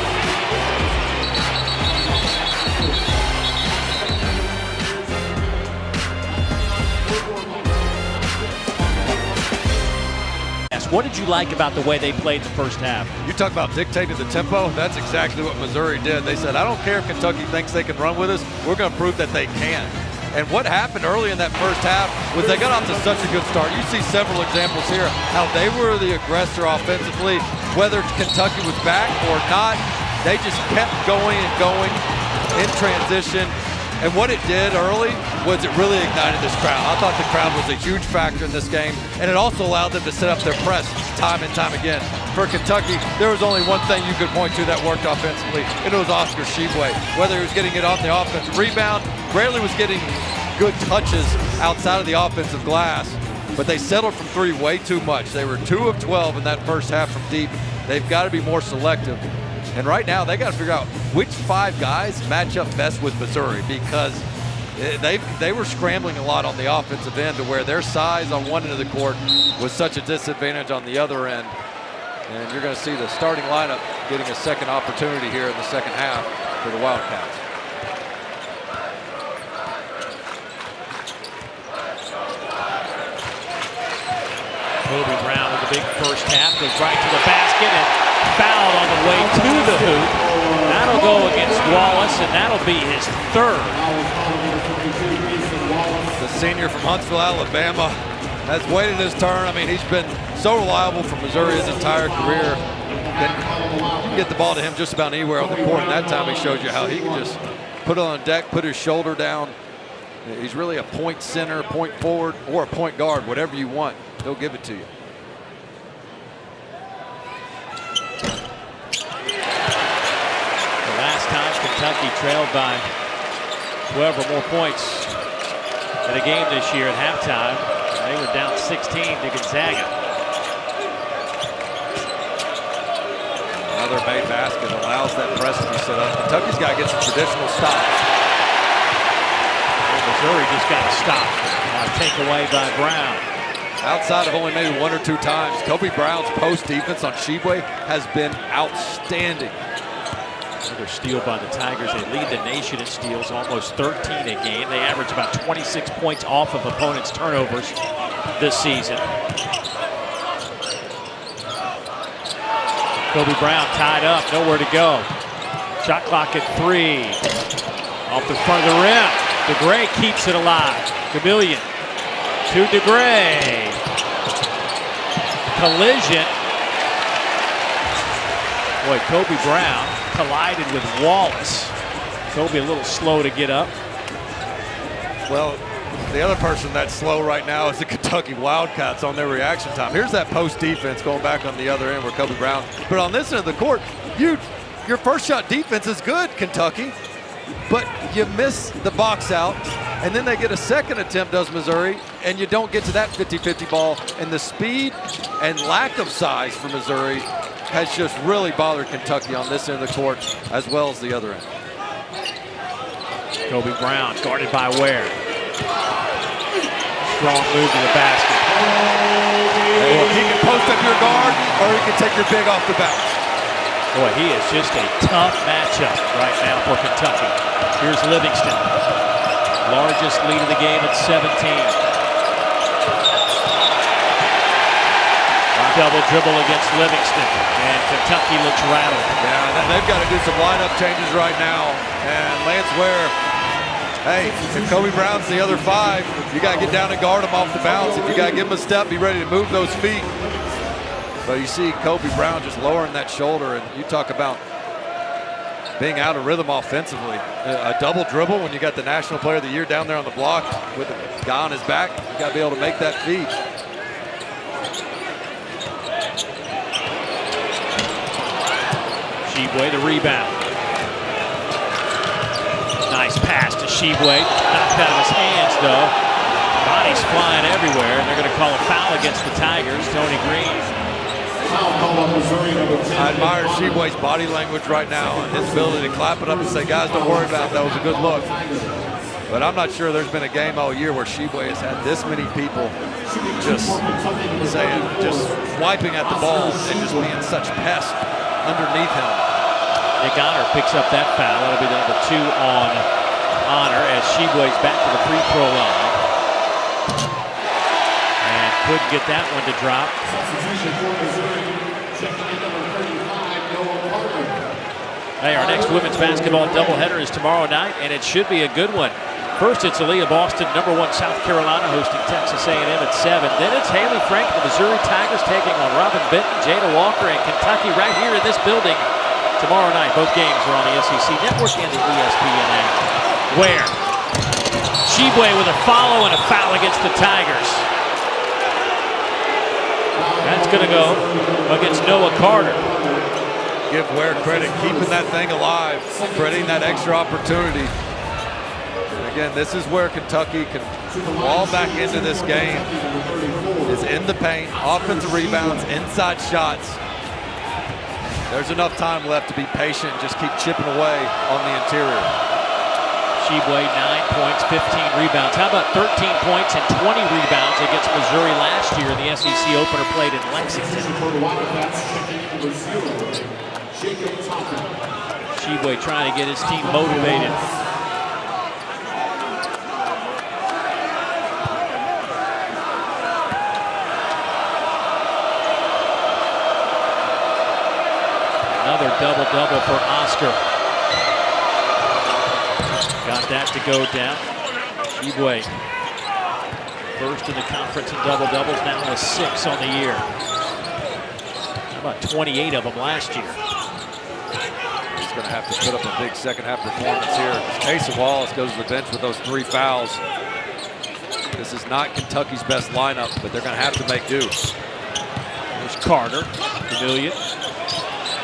What did you like about the way they played the first half? You talk about dictating the tempo. That's exactly what Missouri did. They said, I don't care if Kentucky thinks they can run with us. We're going to prove that they can. And what happened early in that first half was they got off to such a good start. You see several examples here how they were the aggressor offensively. Whether Kentucky was back or not, they just kept going and going in transition. And what it did early was it really ignited this crowd. I thought the crowd was a huge factor in this game, and it also allowed them to set up their press time and time again. For Kentucky, there was only one thing you could point to that worked offensively, and it was Oscar Tshiebwe. Whether he was getting it on the offensive rebound, rarely was getting good touches outside of the offensive glass, but they settled from 3 way too much. They were 2 of 12 in that first half from deep. They've got to be more selective. And right now, they got to figure out which 5 guys match up best with Missouri, because they were scrambling a lot on the offensive end to where their size on one end of the court was such a disadvantage on the other end. And you're going to see the starting lineup getting a second opportunity here in the second half for the Wildcats. Kobe Brown with a big first half, goes right to the basket and fouled on the way to the hoop. That'll go against Wallace, and that'll be his 3rd. The senior from Huntsville, Alabama, has waited his turn. I mean, he's been so reliable for Missouri his entire career. You can get the ball to him just about anywhere on the court, and that time he showed you how he can just put it on the deck, put his shoulder down. He's really a point center, point forward, or a point guard, whatever you want. He'll give it to you. The last time Kentucky trailed by 12 or more points in a game this year at halftime, they were down 16 to Gonzaga. Another made basket allows that press to be set up. Kentucky's got to get some traditional stops. Missouri just got to stop. Take away by Brown. Outside of only maybe 1 or 2 times, Kobe Brown's post defense on Tshiebwe has been outstanding. Another steal by the Tigers. They lead the nation in steals, almost 13 a game. They average about 26 points off of opponents' turnovers this season. Kobe Brown tied up, nowhere to go. Shot clock at 3. Off the front of the rim. DeGray keeps it alive. Chameleon to DeGray. Collision. Boy, Kobe Brown collided with Wallace. Kobe a little slow to get up. Well, the other person that's slow right now is the Kentucky Wildcats on their reaction time. Here's that post defense going back on the other end where Kobe Brown. But on this end of the court, your first shot defense is good, Kentucky, but you miss the box out, and then they get a second attempt, does Missouri, and you don't get to that 50-50 ball. And the speed and lack of size for Missouri has just really bothered Kentucky on this end of the court as well as the other end. Kobe Brown guarded by Ware. Strong move to the basket. Well, he can post up your guard or he can take your big off the bounce. Boy, he is just a tough matchup right now for Kentucky. Here's Livingston. Largest lead of the game at 17. Double dribble against Livingston, and Kentucky looks rattled. Yeah, they've got to do some lineup changes right now. And Lance Ware, hey, if Kobe Brown's the other 5, you got to get down and guard him off the bounce. If you got to give him a step, be ready to move those feet. But you see Kobe Brown just lowering that shoulder, and you talk about being out of rhythm offensively. A double dribble when you got the National Player of the Year down there on the block with a guy on his back, you got to be able to make that feed. Tshiebwe, the rebound. Nice pass to Tshiebwe. Knocked out of his hands, though. Body's flying everywhere, and they're going to call a foul against the Tigers. Tony Green. I admire Tshiebwe's body language right now and his ability to clap it up and say, guys, don't worry about it. That was a good look. But I'm not sure there's been a game all year where Tshiebwe has had this many people just swiping at the ball and just being such pests underneath him. Nick Honor picks up that foul. That'll be the number 2 on Honor as Tshiebwe's back to the free throw line. And couldn't get that one to drop. Hey, our next women's basketball doubleheader is tomorrow night, and it should be a good one. First, it's Aaliyah Boston, number 1 South Carolina, hosting Texas A&M at 7. Then it's Haley Frank, the Missouri Tigers, taking on Robin Benton, Jada Walker, and Kentucky right here in this building tomorrow night. Both games are on the SEC Network and the ESPN app. Ware. Tshiebwe with a follow and a foul against the Tigers. That's going to go against Noah Carter. Give Ware credit, keeping that thing alive, creating that extra opportunity. And again, this is where Kentucky can fall back into this game, is in the paint, offensive rebounds, inside shots. There's enough time left to be patient and just keep chipping away on the interior. Tshiebwe, 9 points, 15 rebounds. How about 13 points and 20 rebounds against Missouri last year in the SEC opener played in Lexington? Tshiebwe trying to get his team motivated. Another double-double for Oscar. Got that to go down. Tshiebwe, first in the conference in double-doubles, now with 6 on the year. How about 28 of them last year? He's going to have to put up a big second-half performance here. Asa Wallace goes to the bench with those 3 fouls. This is not Kentucky's best lineup, but they're going to have to make do. There's Carter, Chameleon.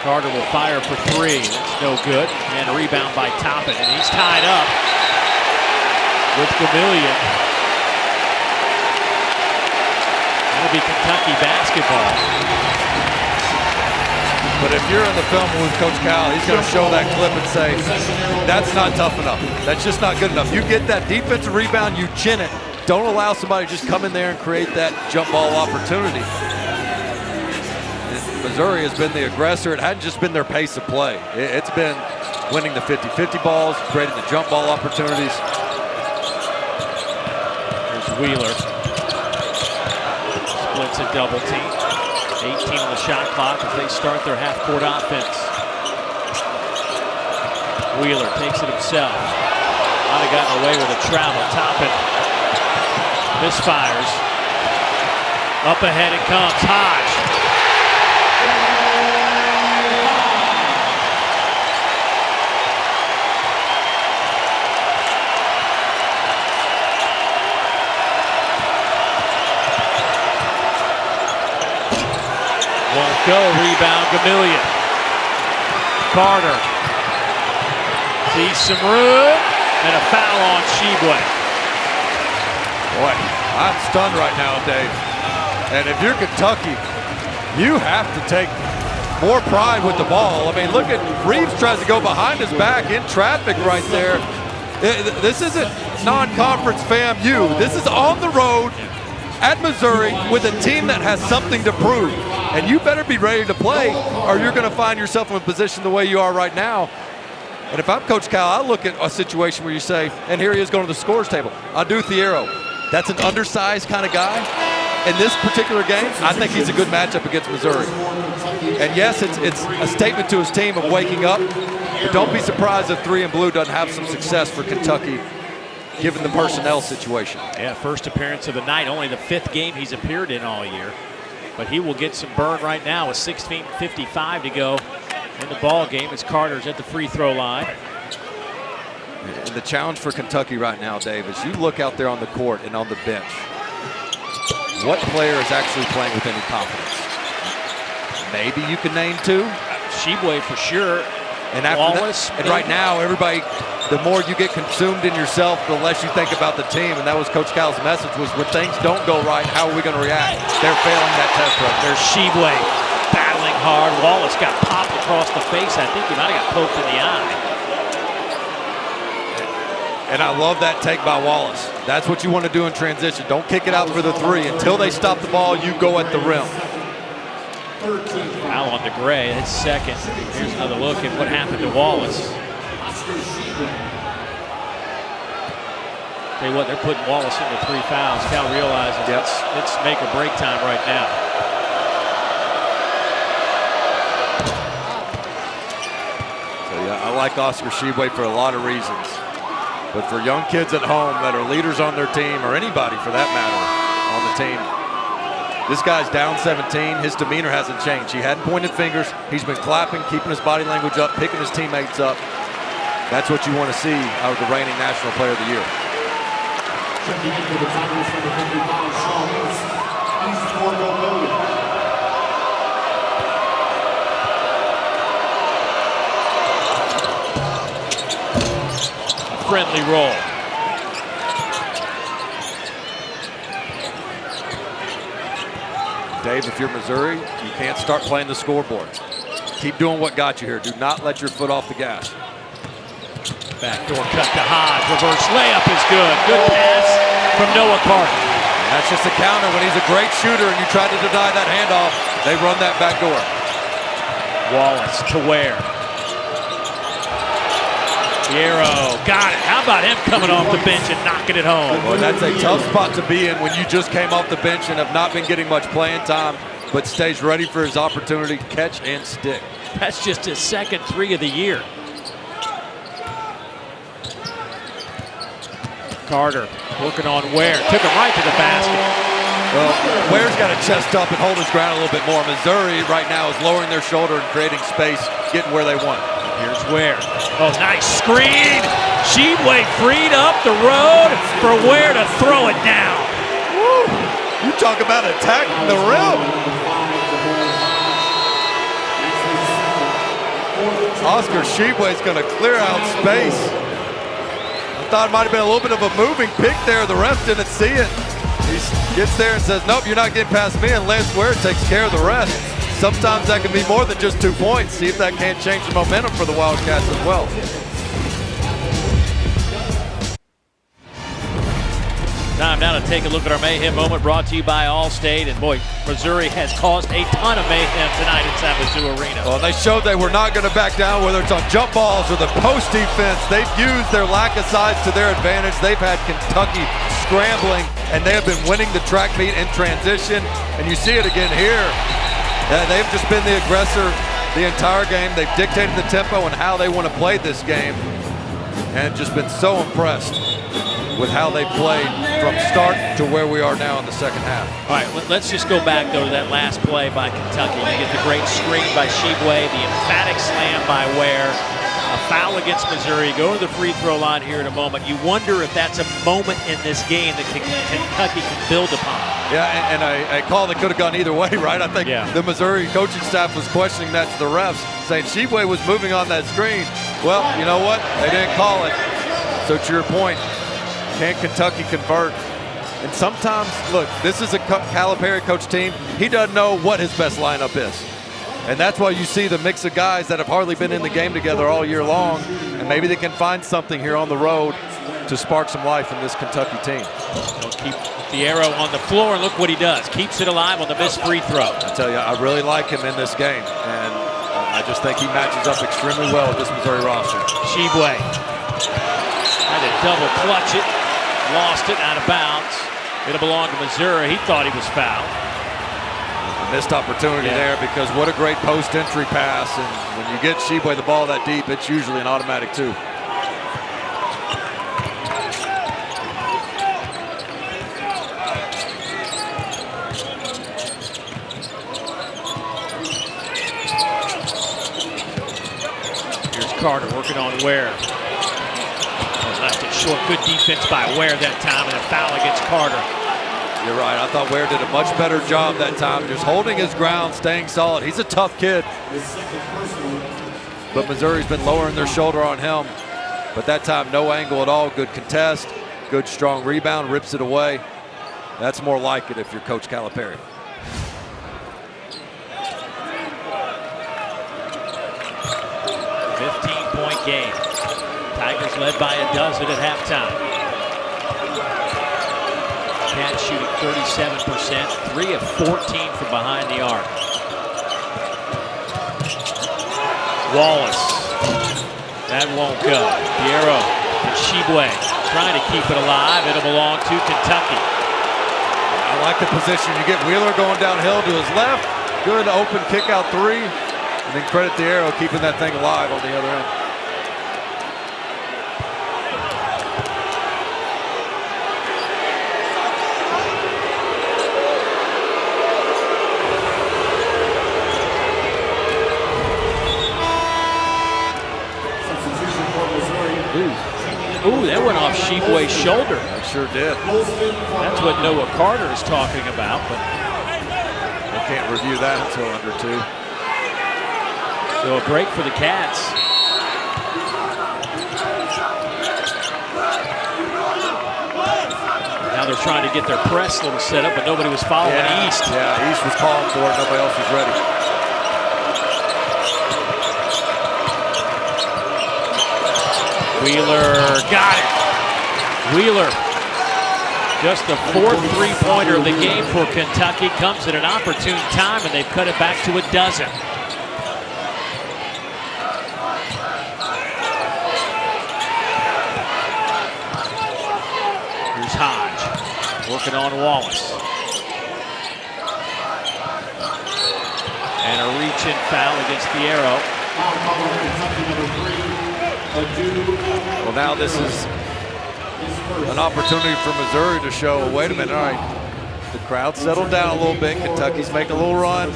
Carter will fire for 3. That's no good. And a rebound by Toppin. And he's tied up with Chameleon. That'll be Kentucky basketball. But if you're in the film with Coach Cal, he's going to show that clip and say, that's not tough enough. That's just not good enough. You get that defensive rebound, you chin it. Don't allow somebody to just come in there and create that jump ball opportunity. Missouri has been the aggressor. It hadn't just been their pace of play. It's been winning the 50-50 balls, creating the jump ball opportunities. Here's Wheeler. Splits a double team. 18 on the shot clock as they start their half-court offense. Wheeler takes it himself. Might have gotten away with a travel. Toppin misfires. Up ahead it comes. Hodge. Won't go. Rebound Gamillion. Carter. Sees some room. And a foul on Tshiebwe. Boy, I'm stunned right now, Dave. And if you're Kentucky, you have to take more pride with the ball. I mean, look at Reeves tries to go behind his back in traffic right there. This isn't non-conference FAMU. This is on the road at Missouri with a team that has something to prove. And you better be ready to play or you're going to find yourself in a position the way you are right now. And if I'm Coach Cal, I look at a situation where you say, and here he is going to the scores table. I'll do Thiero. That's an undersized kind of guy. In this particular game, I think he's a good matchup against Missouri. And yes, it's a statement to his team of waking up. But don't be surprised if 3 and blue doesn't have some success for Kentucky, given the personnel situation. Yeah, first appearance of the night. Only the 5th game he's appeared in all year. But he will get some burn right now with 16:55 to go in the ball game as Carter's at the free throw line. And the challenge for Kentucky right now, Dave, is you look out there on the court and on the bench. What player is actually playing with any confidence? Maybe you can name 2. Tshiebwe for sure. And Wallace. And right now, everybody, the more you get consumed in yourself, the less you think about the team. And that was Coach Cal's message: was when things don't go right, how are we going to react? They're failing that test run. There's Tshiebwe battling hard. Wallace got popped across the face. I think he might have got poked in the eye. And I love that take by Wallace. That's what you want to do in transition. Don't kick it out for the 3. Until they stop the ball, you go at the rim. Foul on DeGray. That's second. Here's another look at what happened to Wallace. Tell you what, they're putting Wallace into 3 fouls. Cal realizes it's make or break time right now. So yeah, I like Oscar Tshiebwe for a lot of reasons. But for young kids at home that are leaders on their team, or anybody for that matter on the team, this guy's down 17. His demeanor hasn't changed. He hadn't pointed fingers. He's been clapping, keeping his body language up, picking his teammates up. That's what you want to see out of the reigning National Player of the Year. Checking in for the Tigers from the 55, Sean East. East for Montgomery. Friendly roll. Dave, if you're Missouri, you can't start playing the scoreboard. Keep doing what got you here. Do not let your foot off the gas. Backdoor cut to Hodge. Reverse layup is good. Good pass from Noah Carter. And that's just a counter. When he's a great shooter and you try to deny that handoff, they run that back door. Wallace to Ware. Thiero got it. How about him coming off the bench and knocking it home? Well, that's a tough spot to be in when you just came off the bench and have not been getting much playing time, but stays ready for his opportunity to catch and stick. That's just his second 3 of the year. Carter working on Ware. Took him right to the basket. Well, Ware's got to chest up and hold his ground a little bit more. Missouri right now is lowering their shoulder and creating space, getting where they want. Here's Ware. Oh, nice screen. Tshiebwe freed up the road for Ware to throw it down. Woo. You talk about attacking the rim. Oscar Tshiebwe's going to clear out space. I thought it might have been a little bit of a moving pick there. The ref didn't see it. He gets there and says, nope, you're not getting past me, and Lance Ware takes care of the rest. Sometimes that can be more than just 2 points. See if that can't change the momentum for the Wildcats as well. Time now to take a look at our mayhem moment brought to you by Allstate. And boy, Missouri has caused a ton of mayhem tonight in San Francisco Arena. Well, they showed they were not going to back down, whether it's on jump balls or the post defense. They've used their lack of size to their advantage. They've had Kentucky scrambling, and they have been winning the track meet in transition. And you see it again here. Yeah, they've just been the aggressor the entire game. They've dictated the tempo and how they want to play this game, and just been so impressed with how they played from start to where we are now in the second half. All right, let's just go back, though, to that last play by Kentucky. You get the great screen by Tshiebwe, the emphatic slam by Ware, a foul against Missouri. Go to the free throw line here in a moment. You wonder if that's a moment in this game that Kentucky can build upon. Yeah, and a call that could have gone either way, right? I think the Missouri coaching staff was questioning that to the refs, saying Tshiebwe was moving on that screen. Well, you know what? They didn't call it. So to your point, can Kentucky convert? And sometimes, look, this is a Calipari coach team. He doesn't know what his best lineup is. And that's why you see the mix of guys that have hardly been in the game together all year long. And maybe they can find something here on the road to spark some life in this Kentucky team. They'll keep Thiero on the floor, and look what he does. Keeps it alive on the missed free throw. I tell you, I really like him in this game. And I just think he matches up extremely well with this Missouri roster. Tshiebwe had to double clutch it. Lost it out of bounds. It'll belong to Missouri. He thought he was fouled. A missed opportunity there, because what a great post entry pass. And when you get Tshiebwe the ball that deep, it's usually an automatic two. Here's Carter working on Ware. Left it short. Good defense by Ware that time, and a foul against Carter. You're right. I thought Ware did a much better job that time, just holding his ground, staying solid. He's a tough kid. But Missouri's been lowering their shoulder on him. But that time, no angle at all. Good contest, good strong rebound, rips it away. That's more like it if you're Coach Calipari. .5 game. Tigers led by a dozen at halftime. Cats shooting 37%, 3 of 14 from behind the arc. Wallace, that won't go. Thiero and Tshiebwe trying to keep it alive. It'll belong to Kentucky. I like the position. You get Wheeler going downhill to his left. Good open kick out three. And then credit Thiero keeping that thing alive on the other end. Ooh, that went off Tshiebwe's shoulder. It sure did. That's what Noah Carter is talking about, but they can't review that until under 2. So a break for the Cats. Now they're trying to get their press little set up, but nobody was following East. Yeah, East was calling for it. Nobody else was ready. Wheeler got it. Wheeler, just the 4th three-pointer of the game for Kentucky, comes at an opportune time, and they've cut it back to a dozen. Here's Hodge, working on Wallace. And a reach-in foul against Thiero. Well, now this is an opportunity for Missouri to show, wait a minute, all right, the crowd settled down a little bit. Kentucky's making a little run.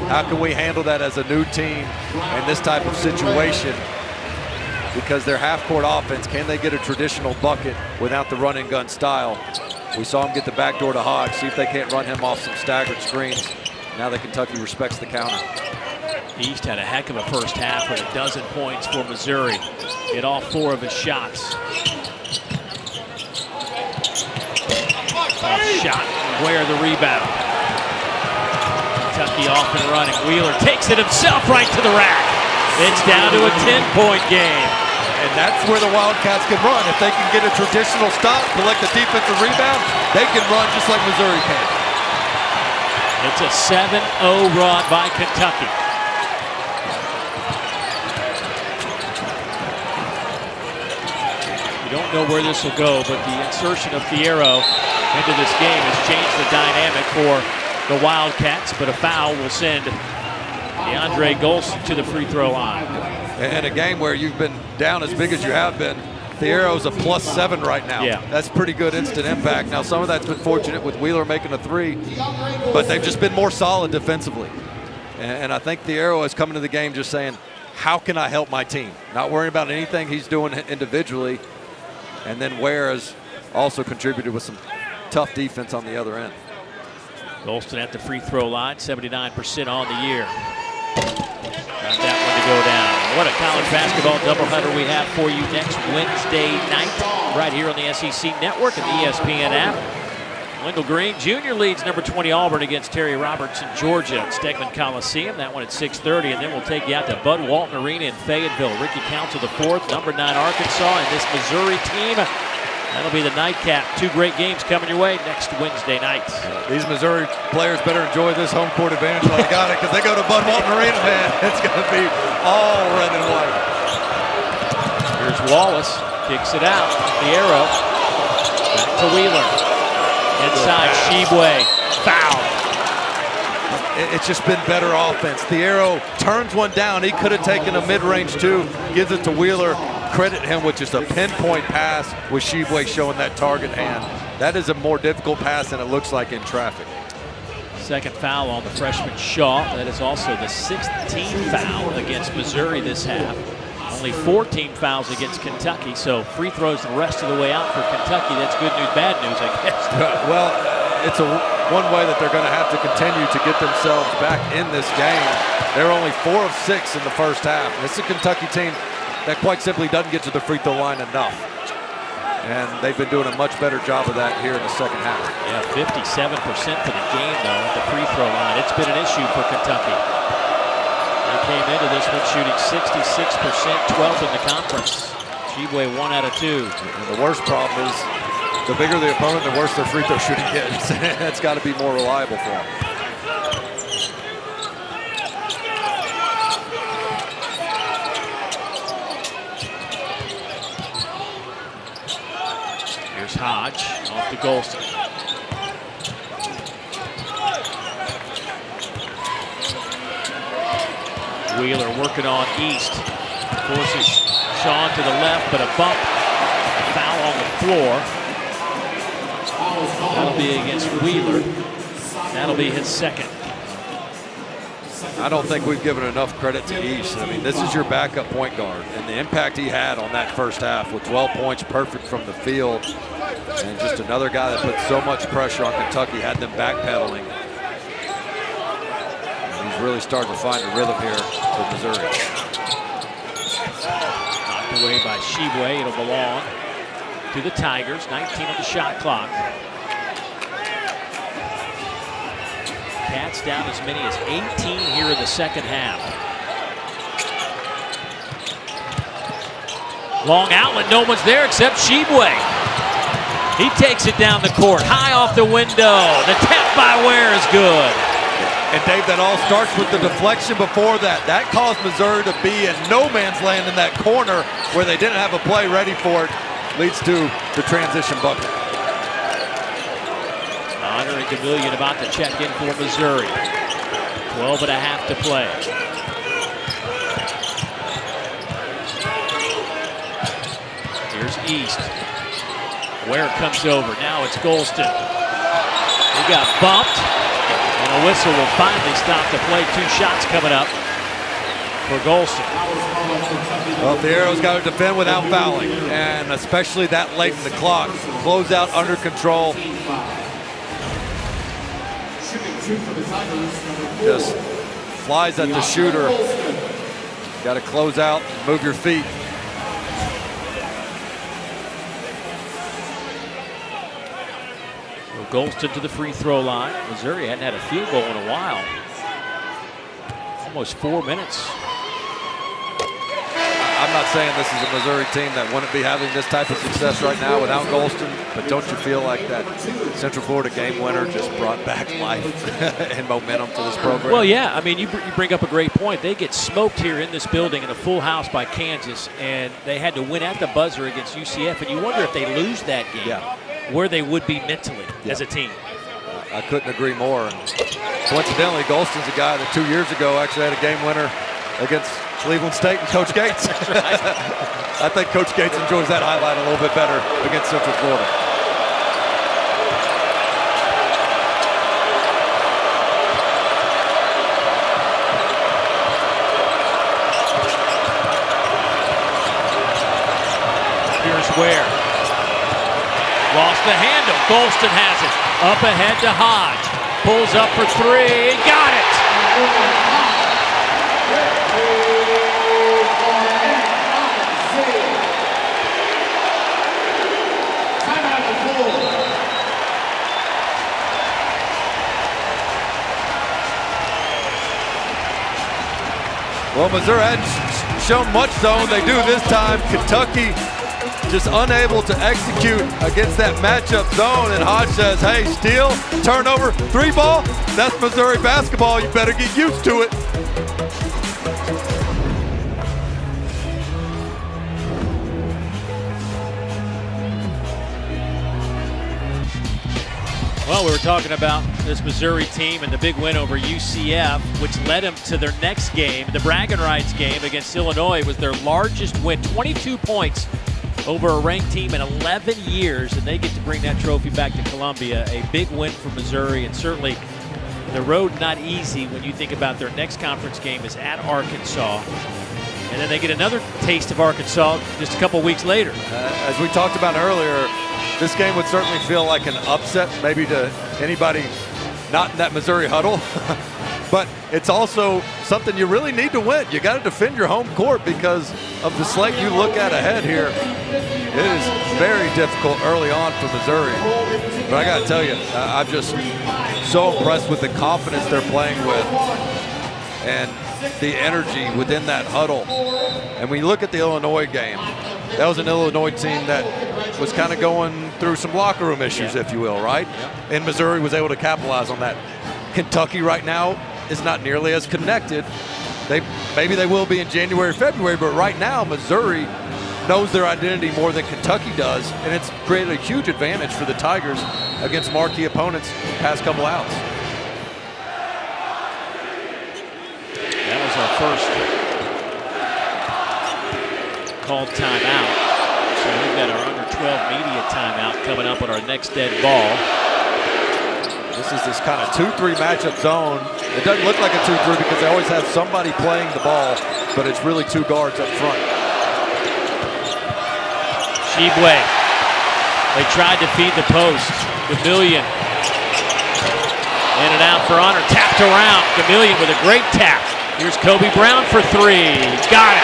How can we handle that as a new team in this type of situation? Because their half-court offense, can they get a traditional bucket without the run-and-gun style? We saw him get the backdoor to Hodge. See if they can't run him off some staggered screens. Now that Kentucky respects the counter. East had a heck of a first half with a dozen points for Missouri. Hit all 4 of his shots. Tough shot, Ware the rebound. Kentucky off and running. Wheeler takes it himself right to the rack. It's down to a 10-point game. And that's where the Wildcats can run. If they can get a traditional stop, collect a defensive rebound, they can run just like Missouri can. It's a 7-0 run by Kentucky. You don't know where this will go, but the insertion of Thiero into this game has changed the dynamic for the Wildcats, but a foul will send DeAndre Golston to the free throw line. In a game where you've been down as big as you have been, Thiero's a +7 right now. Yeah. That's pretty good instant impact. Now, some of that's been fortunate with Wheeler making a 3, but they've just been more solid defensively. And I think Thiero is coming to the game just saying, how can I help my team? Not worrying about anything he's doing individually. And then Ware has also contributed with some tough defense on the other end. Golston at the free throw line, 79% on the year. Got that one to go down. What a college basketball doubleheader we have for you next Wednesday night, right here on the SEC Network and the ESPN app. Wendell Green Jr. leads number 20 Auburn against Terry Roberts in Georgia at Stegman Coliseum. That one at 6:30, and then we'll take you out to Bud Walton Arena in Fayetteville. Ricky Council IV, number 9 Arkansas, and this Missouri team. That'll be the nightcap. 2 great games coming your way next Wednesday night. These Missouri players better enjoy this home court advantage while they got it, because they go to Bud Walton Arena, man. It's going to be all red and white. Here's Wallace, kicks it out. Thiero, back to Wheeler. Inside, Tshiebwe, foul. It's just been better offense. Thiero turns one down. He could have taken a mid-range too. Gives it to Wheeler. Credit him with just a pinpoint pass with Tshiebwe showing that target hand. That is a more difficult pass than it looks like in traffic. Second foul on the freshman Shaw. That is also the 6th team foul against Missouri this half. Only 14 fouls against Kentucky, so free throws the rest of the way out for Kentucky. That's good news, bad news, I guess. Well, it's one way that they're going to have to continue to get themselves back in this game. They're only 4 of 6 in the first half. This is a Kentucky team that quite simply doesn't get to the free throw line enough. And they've been doing a much better job of that here in the second half. Yeah, 57% for the game, though, at the free throw line. It's been an issue for Kentucky. They came into this one shooting 66%, 12th in the conference. Tshiebwe 1 out of 2. And the worst problem is the bigger the opponent, the worse their free throw shooting gets. That's got to be more reliable for them. Here's Hodge off to Golston. Wheeler working on East. Forces Sean to the left, but a bump. A foul on the floor. That'll be against Wheeler. That'll be his second. I don't think we've given enough credit to East. I mean, this is your backup point guard, and the impact he had on that first half with 12 points, perfect from the field, and just another guy that put so much pressure on Kentucky, had them backpedaling. He's really starting to find a rhythm here for Missouri. Knocked away by Tshiebwe. It'll belong to the Tigers. 19 on the shot clock. Cats down as many as 18 here in the second half. Long outlet, no one's there except Tshiebwe. He takes it down the court, high off the window. The tap by Ware is good. And Dave, that all starts with the deflection before that. That caused Missouri to be in no man's land in that corner where they didn't have a play ready for it. Leads to the transition bucket. Honor and Gavilion about to check in for Missouri. 12 and a half to play. Here's East. Ware comes over. Now it's Golston. He got bumped. And a whistle will finally stop the play. 2 shots coming up for Golston. Well, Thiero's got to defend without fouling, and especially that late in the clock. Close out under control. Just flies at the shooter. Got to close out, move your feet. Golston to the free throw line. Missouri hadn't had a field goal in a while. Almost 4 minutes. I'm not saying this is a Missouri team that wouldn't be having this type of success right now without Golston, but don't you feel like that Central Florida game winner just brought back life and momentum to this program? Well, yeah. I mean, you bring up a great point. They get smoked here in this building in a full house by Kansas, and they had to win at the buzzer against UCF, and you wonder if they lose that game, where they would be mentally as a team. I couldn't agree more. And coincidentally, Golston's a guy that 2 years ago actually had a game winner against Cleveland State and Coach Gates. That's right. I think Coach Gates enjoys that highlight a little bit better against Central Florida. Here's Ware. Lost the handle. Golston has it. Up ahead to Hodge. Pulls up for three. Got it. Well, Missouri hadn't shown much zone. They do this time. Kentucky just unable to execute against that matchup zone, and Hodge says, hey, steal, turnover, three ball, that's Missouri basketball. You better get used to it. Well, we were talking about this Missouri team and the big win over UCF, which led them to their next game. The bragging rights game against Illinois was their largest win, 22 points over a ranked team in 11 years, and they get to bring that trophy back to Columbia. A big win for Missouri, and certainly the road not easy when you think about their next conference game is at Arkansas. And then they get another taste of Arkansas just a couple weeks later. As we talked about earlier, this game would certainly feel like an upset, maybe to anybody not in that Missouri huddle. But it's also something you really need to win. You got to defend your home court because of the slate you look at ahead here. It is very difficult early on for Missouri. But I got to tell you, I'm just so impressed with the confidence they're playing with and the energy within that huddle. And when you look at the Illinois game, that was an Illinois team that was kind of going through some locker room issues, if you will, right? And Missouri was able to capitalize on that. Kentucky right now is not nearly as connected. Maybe they will be in January, February, but right now Missouri knows their identity more than Kentucky does, and it's created a huge advantage for the Tigers against marquee opponents past couple outs. That was our first called timeout. So we've got our under 12 media timeout coming up on our next dead ball. This is this kind of 2-3 matchup zone. It doesn't look like a 2-3 because they always have somebody playing the ball, but it's really two guards up front. Tshiebwe. They tried to feed the post. Gamillion. In and out for honor. Tapped around. Gamillion with a great tap. Here's Kobe Brown for three. Got it.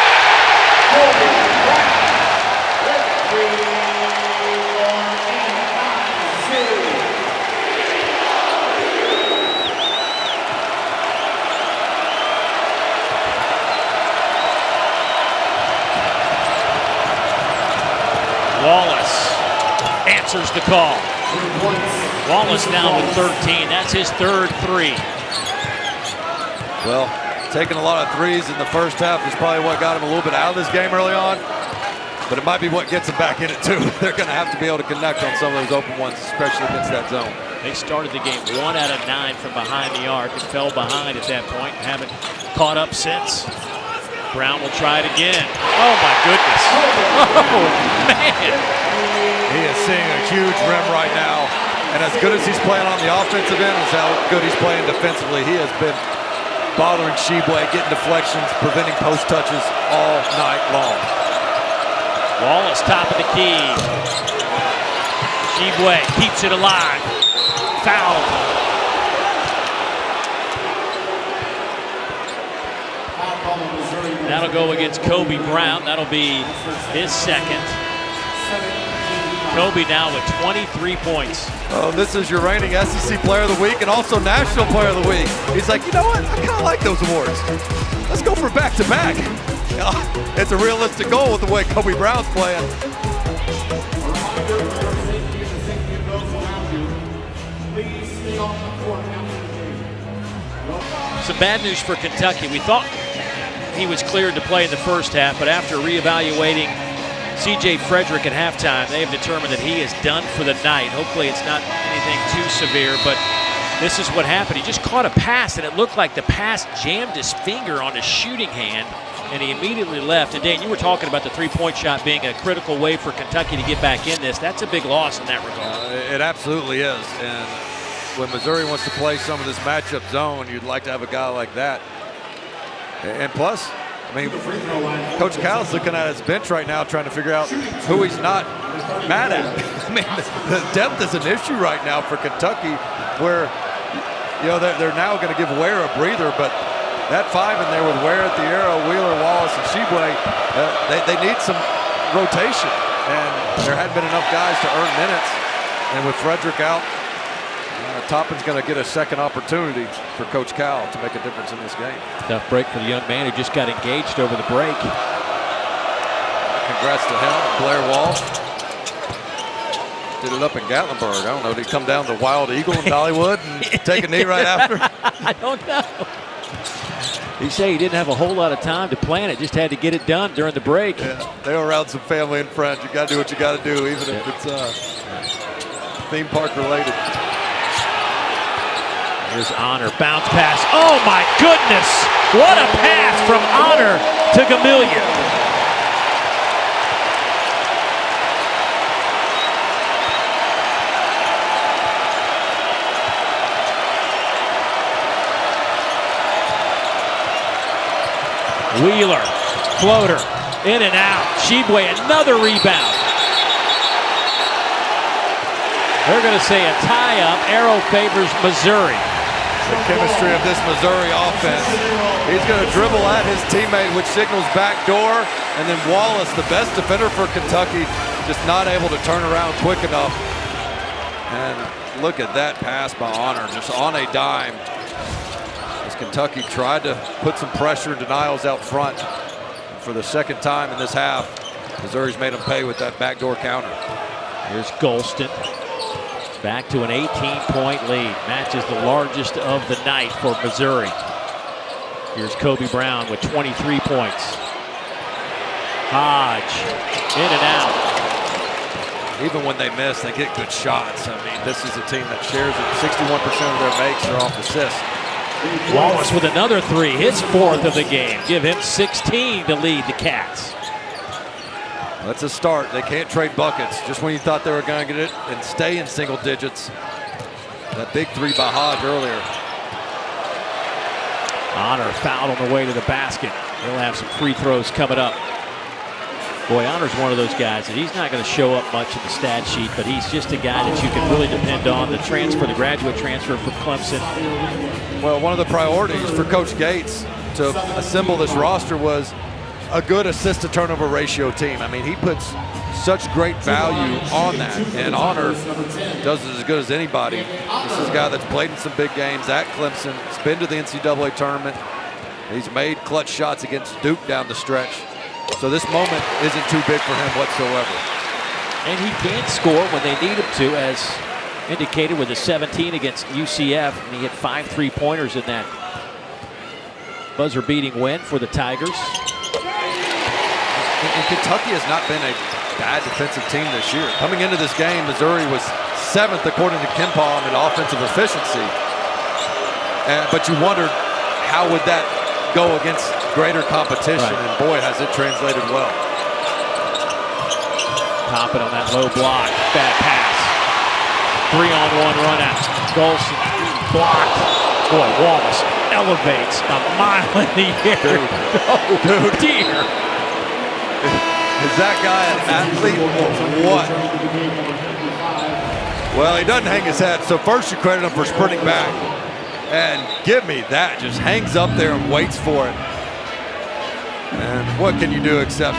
Wallace answers the call. Wallace now with 13. That's his third three. Well, taking a lot of threes in the first half is probably what got him a little bit out of this game early on, but it might be what gets him back in it too. They're going to have to be able to connect on some of those open ones, especially against that zone. They started the game 1 out of 9 from behind the arc and fell behind at that point and haven't caught up since. Brown will try it again. Oh my goodness. Oh man. He is seeing a huge rim right now. And as good as he's playing on the offensive end, is how good he's playing defensively. He has been bothering Tshiebwe, getting deflections, preventing post touches all night long. Wallace top of the key. Tshiebwe keeps it alive. Foul. That'll go against Kobe Brown. That'll be his second. Kobe now with 23 points. Oh, this is your reigning SEC Player of the Week and also National Player of the Week. He's like, you know what? I kind of like those awards. Let's go for back-to-back. It's a realistic goal with the way Kobe Brown's playing. Some bad news for Kentucky. We thought he was cleared to play in the first half, but after reevaluating C.J. Frederick at halftime, they have determined that he is done for the night. Hopefully it's not anything too severe, but this is what happened. He just caught a pass, and it looked like the pass jammed his finger on his shooting hand, and he immediately left. And Dan, you were talking about the three-point shot being a critical way for Kentucky to get back in this. That's a big loss in that regard. It absolutely is. And when Missouri wants to play some of this matchup zone, you'd like to have a guy like that. And plus, I mean, Coach Cal's looking at his bench right now trying to figure out who he's not mad at. I mean, the depth is an issue right now for Kentucky where, you know, they're now going to give Ware a breather, but that five in there with Ware, Thiero, Wheeler, Wallace, and Tshiebwe, they need some rotation. And there hadn't been enough guys to earn minutes. And with Frederick out, Toppin's going to get a second opportunity for Coach Cal to make a difference in this game. Tough break for the young man who just got engaged over the break. Congrats to him, Blair Wall. Did it up in Gatlinburg. I don't know, did he come down to Wild Eagle in Dollywood and take a knee right after? I don't know. He said he didn't have a whole lot of time to plan it, just had to get it done during the break. Yeah, they were around some family and friends. You got to do what you got to do, even if it's theme park related. Here's Honor, bounce pass. Oh my goodness! What a pass from Honor to Gamillion. Wheeler, floater, in and out. Tshiebwe, another rebound. They're going to say a tie-up. Arrow favors Missouri. The chemistry of this Missouri offense. He's going to dribble at his teammate, which signals backdoor, and then Wallace, the best defender for Kentucky, just not able to turn around quick enough. And look at that pass by Honor, just on a dime. As Kentucky tried to put some pressure and denials out front. For the second time in this half, Missouri's made them pay with that backdoor counter. Here's Golston. Back to an 18-point lead. Matches the largest of the night for Missouri. Here's Kobe Brown with 23 points. Hodge, in and out. Even when they miss, they get good shots. I mean, this is a team that shares it. 61% of their makes are off assists. Wallace with another three, his fourth of the game. Give him 16 to lead the Cats. That's a start. They can't trade buckets. Just when you thought they were going to get it and stay in single digits. That big three by Hodge earlier. Honor fouled on the way to the basket. He'll have some free throws coming up. Boy, Honor's one of those guys that he's not going to show up much in the stat sheet, but he's just a guy that you can really depend on. The transfer, the graduate transfer from Clemson. Well, one of the priorities for Coach Gates to assemble this roster was a good assist to turnover ratio team. I mean, he puts such great value on that, and Honor does it as good as anybody. This is a guy that's played in some big games at Clemson. He's been to the NCAA tournament. He's made clutch shots against Duke down the stretch. So this moment isn't too big for him whatsoever. And he can score when they need him to, as indicated with a 17 against UCF. And he hit 5 3-pointers in that buzzer-beating win for the Tigers. And Kentucky has not been a bad defensive team this year. Coming into this game, Missouri was 7th according to KenPom in offensive efficiency. But you wondered, how would that go against greater competition? Right. And boy, has it translated well. Toppin on that low block. Bad pass. 3-on-1 run out. Golston blocked. Boy, Wallace elevates a mile in the air. Oh, dear. Is that guy an athlete or what? Well, he doesn't hang his head, so first you credit him for sprinting back. And give me that, just hangs up there and waits for it. And what can you do except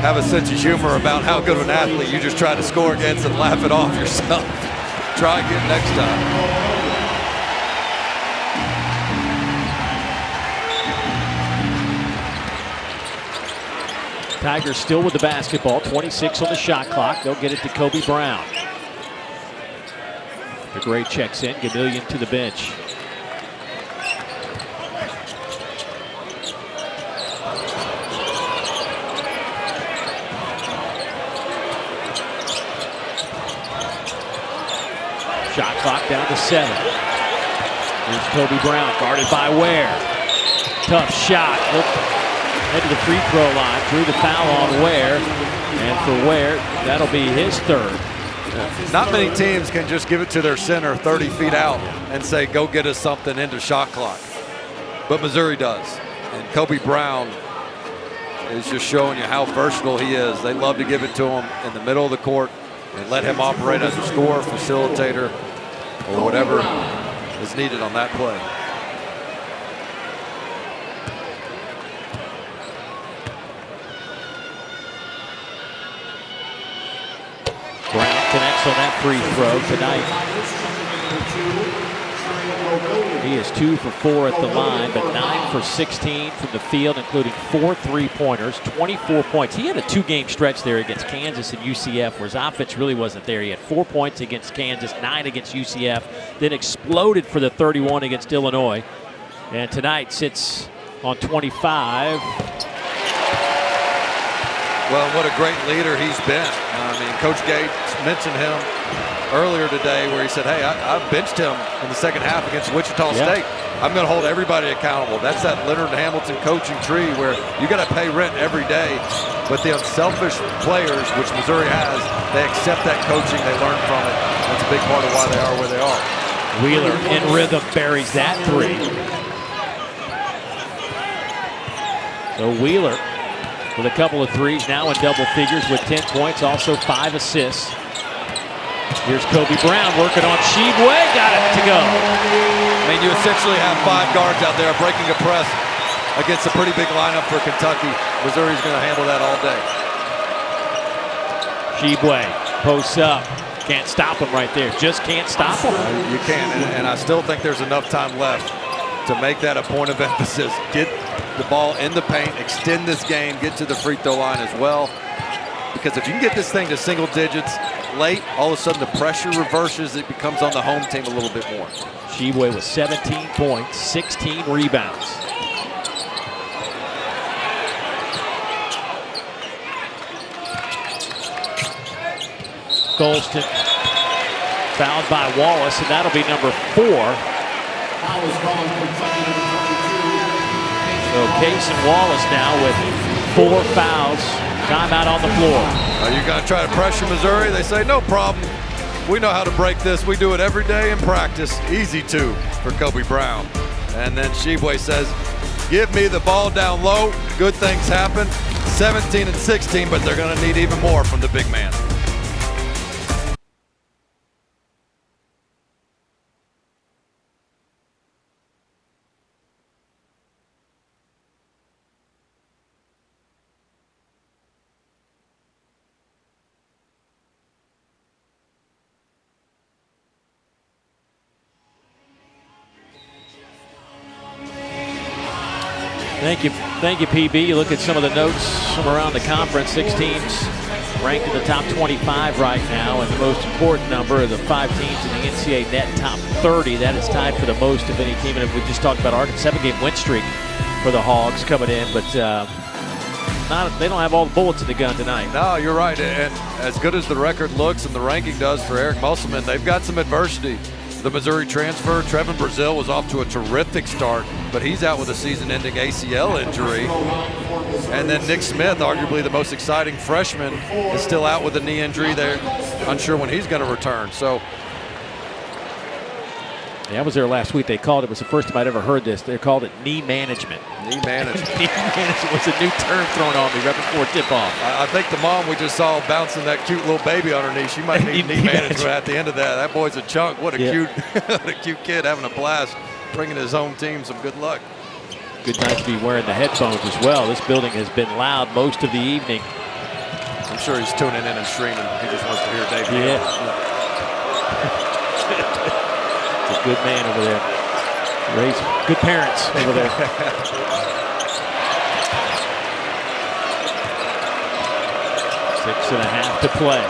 have a sense of humor about how good of an athlete you just try to score against and laugh it off yourself. Try again next time. Tigers still with the basketball, 26 on the shot clock. They'll get it to Kobe Brown. The Gray checks in, Gamillion to the bench. Shot clock down to 7. Here's Kobe Brown, guarded by Ware. Tough shot. Head to the free throw line. Drew the foul on Ware. And for Ware, that'll be his 3rd. Not many teams can just give it to their center 30 feet out and say, go get us something into shot clock. But Missouri does. And Kobe Brown is just showing you how versatile he is. They love to give it to him in the middle of the court and let him operate as a scorer, facilitator, or whatever is needed on that play. Brown connects on that free throw tonight. He is 2 for 4 at the line, but 9 for 16 from the field, including 4 3-pointers, 24 points. He had a 2-game stretch there against Kansas and UCF, where his offense really wasn't there. He had 4 points against Kansas, 9 against UCF, then exploded for the 31 against Illinois. And tonight sits on 25. Well, what a great leader he's been. I mean, Coach Gates mentioned him earlier today where he said, hey, I benched him in the second half against Wichita State. I'm going to hold everybody accountable. That's that Leonard Hamilton coaching tree where you got to pay rent every day. But the unselfish players, which Missouri has, they accept that coaching. They learn from it. That's a big part of why they are where they are. Wheeler in rhythm buries that 3. So Wheeler with a couple of threes, now in double figures with 10 points, also 5 assists. Here's Kobe Brown working on Tshiebwe, got it to go. I mean, you essentially have 5 guards out there breaking a press against a pretty big lineup for Kentucky. Missouri's going to handle that all day. Tshiebwe posts up. Can't stop him right there. Just can't stop him. You can't, and I still think there's enough time left to make that a point of emphasis. Get the ball in the paint, extend this game, get to the free throw line as well. Because if you can get this thing to single digits late, all of a sudden the pressure reverses. It becomes on the home team a little bit more. Tshiebwe with 17 points, 16 rebounds. Golston fouled by Wallace, and that'll be number 4. So Case and Wallace now with 4 fouls. Timeout on the floor. Are you going to try to pressure Missouri? They say, no problem. We know how to break this. We do it every day in practice. Easy to for Kobe Brown. And then Tshiebwe says, give me the ball down low. Good things happen. 17 and 16, but they're going to need even more from the big man. Thank you, PB. You look at some of the notes from around the conference. 6 teams ranked in the top 25 right now, and the most important number of the 5 teams in the NCAA net top 30. That is tied for the most of any team. And if we just talked about Arkansas, 7-game win streak for the Hogs coming in, but they don't have all the bullets in the gun tonight. No, you're right. And as good as the record looks and the ranking does for Eric Musselman, they've got some adversity. The Missouri transfer, Trevin Brazile, was off to a terrific start, but he's out with a season-ending ACL injury. And then Nick Smith, arguably the most exciting freshman, is still out with a knee injury. They're unsure when he's going to return. So, yeah, I was there last week. They called it was the first time I'd ever heard this. They called it knee management. Knee management. Knee management was a new term thrown on me right before tip-off. I think the mom we just saw bouncing that cute little baby on her knee, she might need knee management at the end of that. That boy's a chunk. What a cute kid having a blast, bringing his home team some good luck. Good night to be wearing the headphones as well. This building has been loud most of the evening. I'm sure he's tuning in and streaming. He just wants to hear Dave. Yeah. It's a good man over there. Raised good parents over there. 6.5 to play.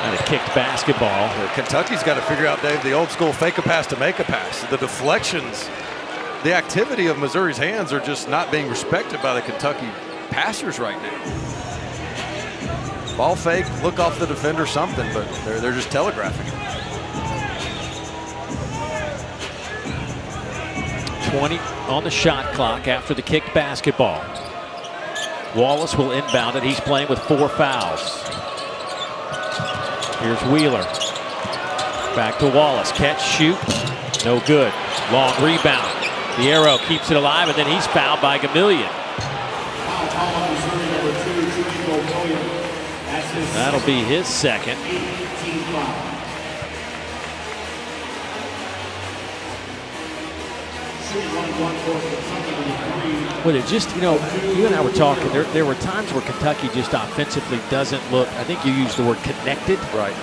And a kicked basketball. Kentucky's got to figure out, Dave, the old school fake a pass to make a pass. The deflections, the activity of Missouri's hands are just not being respected by the Kentucky passers right now. Ball fake, look off the defender, something, but they're just telegraphing it. 20 on the shot clock after the kicked basketball. Wallace will inbound it. He's playing with 4 fouls. Here's Wheeler. Back to Wallace. Catch, shoot. No good. Long rebound. Thiero keeps it alive, and then he's fouled by Gamillion. That'll be his second. Well, it just, you and I were talking, there were times where Kentucky just offensively doesn't look, I think you used the word connected. Right.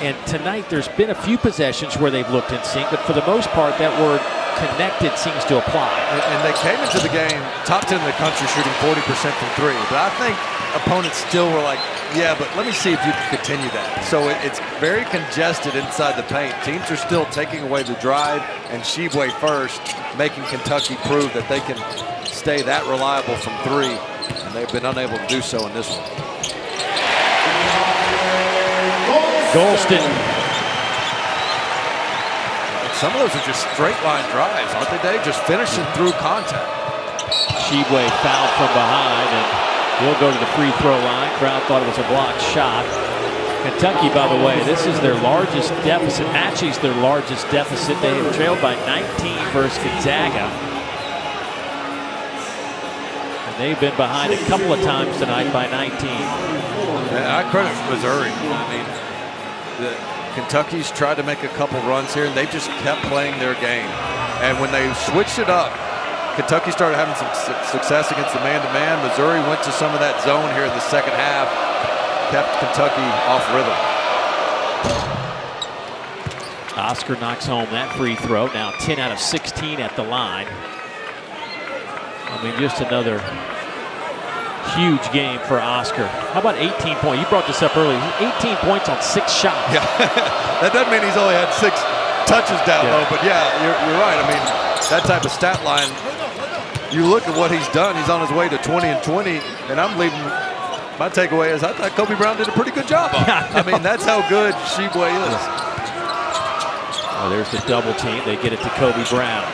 And tonight there's been a few possessions where they've looked in sync, but for the most part that word connected seems to apply. And they came into the game top 10 in the country shooting 40% from 3. But I think opponents still were like, yeah, but let me see if you can continue that. So it's very congested inside the paint. Teams are still taking away the drive, and Tshiebwe first, making Kentucky prove that they can stay that reliable from 3. And they've been unable to do so in this one. Golston. Some of those are just straight line drives, aren't they, Dave? Just finishing through contact. Tshiebwe fouled from behind, and he'll go to the free throw line. Crowd thought it was a blocked shot. Kentucky, by the way, this is their largest deficit. Matches their largest deficit. They have trailed by 19 versus Gonzaga. And they've been behind a couple of times tonight by 19. Yeah, I credit Missouri. I mean, Kentucky's tried to make a couple runs here, and they just kept playing their game. And when they switched it up, Kentucky started having some success against the man-to-man. Missouri went to some of that zone here in the second half, kept Kentucky off rhythm. Oscar knocks home that free throw. Now 10 out of 16 at the line. I mean, just another huge game for Oscar. How about 18 points? You brought this up earlier. 18 points on 6 shots. Yeah, that doesn't mean he's only had 6 touches down low, but yeah, you're right. I mean, that type of stat line, you look at what he's done. He's on his way to 20 and 20, and I'm leaving. My takeaway is I thought Kobe Brown did a pretty good job on it. I mean, that's how good Tshiebwe is. Oh, there's the double team. They get it to Kobe Brown.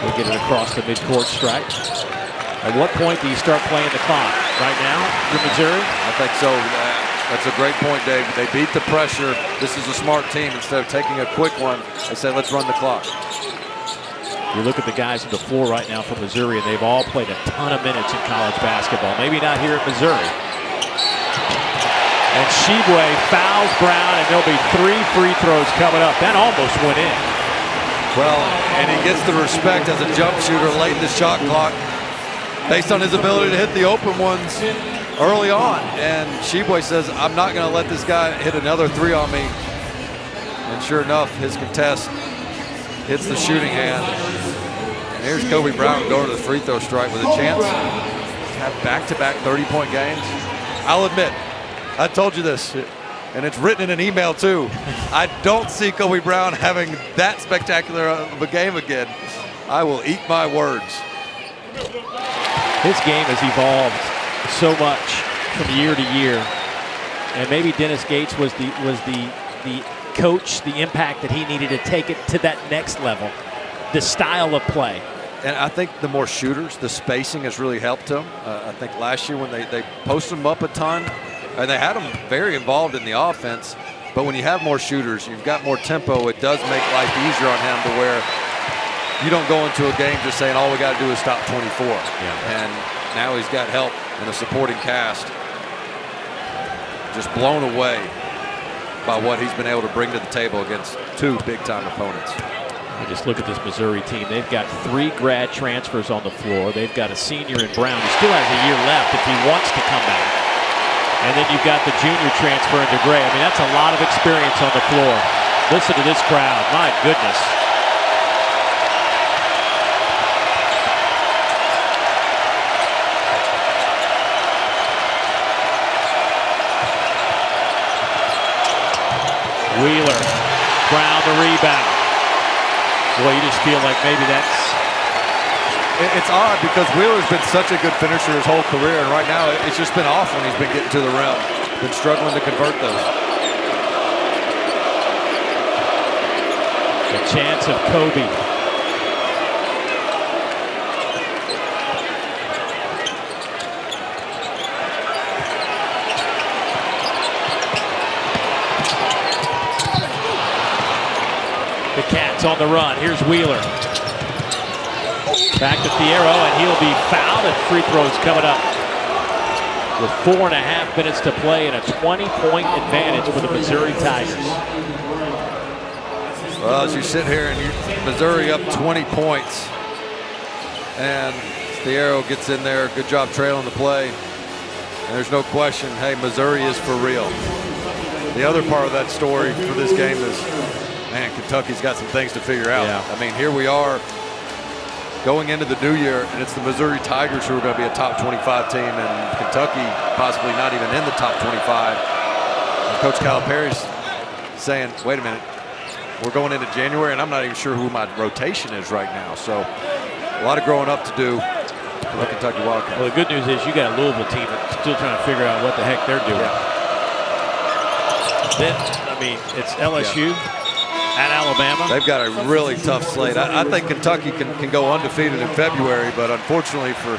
They get it across the midcourt stripe. At what point do you start playing the clock? Right now, in Missouri? I think so. That's a great point, Dave. They beat the pressure. This is a smart team. Instead of taking a quick one, they said, let's run the clock. You look at the guys on the floor right now from Missouri, and they've all played a ton of minutes in college basketball. Maybe not here at Missouri. And Tshiebwe fouls Brown, and there'll be 3 free throws coming up. That almost went in. Well, and he gets the respect as a jump shooter late in the shot clock, based on his ability to hit the open ones early on. And Tshiebwe says, I'm not going to let this guy hit another 3 on me. And sure enough, his contest hits the shooting hand. And here's Kobe Brown going to the free throw stripe with a chance to have back-to-back 30-point games. I'll admit, I told you this, and it's written in an email too. I don't see Kobe Brown having that spectacular of a game again. I will eat my words. His game has evolved so much from year to year, and maybe Dennis Gates was the coach, the impact that he needed to take it to that next level, the style of play. And I think the more shooters, the spacing has really helped him. I think last year when they posted him up a ton, and they had him very involved in the offense, but when you have more shooters, you've got more tempo, it does make life easier on him to where you don't go into a game just saying all we got to do is stop 24. Yeah. And now he's got help and a supporting cast. Just blown away by what he's been able to bring to the table against 2 big-time opponents. You just look at this Missouri team. They've got 3 grad transfers on the floor. They've got a senior in Brown who still has a year left if he wants to come back. And then you've got the junior transfer into Gray. I mean, that's a lot of experience on the floor. Listen to this crowd. My goodness. Wheeler, Brown the rebound. Boy, you just feel like maybe that's... It's odd because Wheeler's been such a good finisher his whole career, and right now it's just been off when he's been getting to the rim. Been struggling to convert those. The chance of Kobe. Cats on the run. Here's Wheeler. Back to Thiero, and he'll be fouled, and free throws coming up. With 4.5 minutes to play and a 20-point advantage for the Missouri Tigers. Well, as you sit here and Missouri up 20 points, and Thiero gets in there, good job trailing the play. And there's no question, hey, Missouri is for real. The other part of that story for this game is, man, Kentucky's got some things to figure out. Yeah. I mean, here we are going into the new year, and it's the Missouri Tigers who are going to be a top 25 team, and Kentucky possibly not even in the top 25. And Coach Calipari's saying, wait a minute, we're going into January, and I'm not even sure who my rotation is right now. So a lot of growing up to do for the Kentucky Wildcats. Well, the good news is you got a Louisville team that's still trying to figure out what the heck they're doing. Yeah. Then, I mean, it's LSU at Alabama. They've got a really tough slate. I think Kentucky can go undefeated in February, but unfortunately for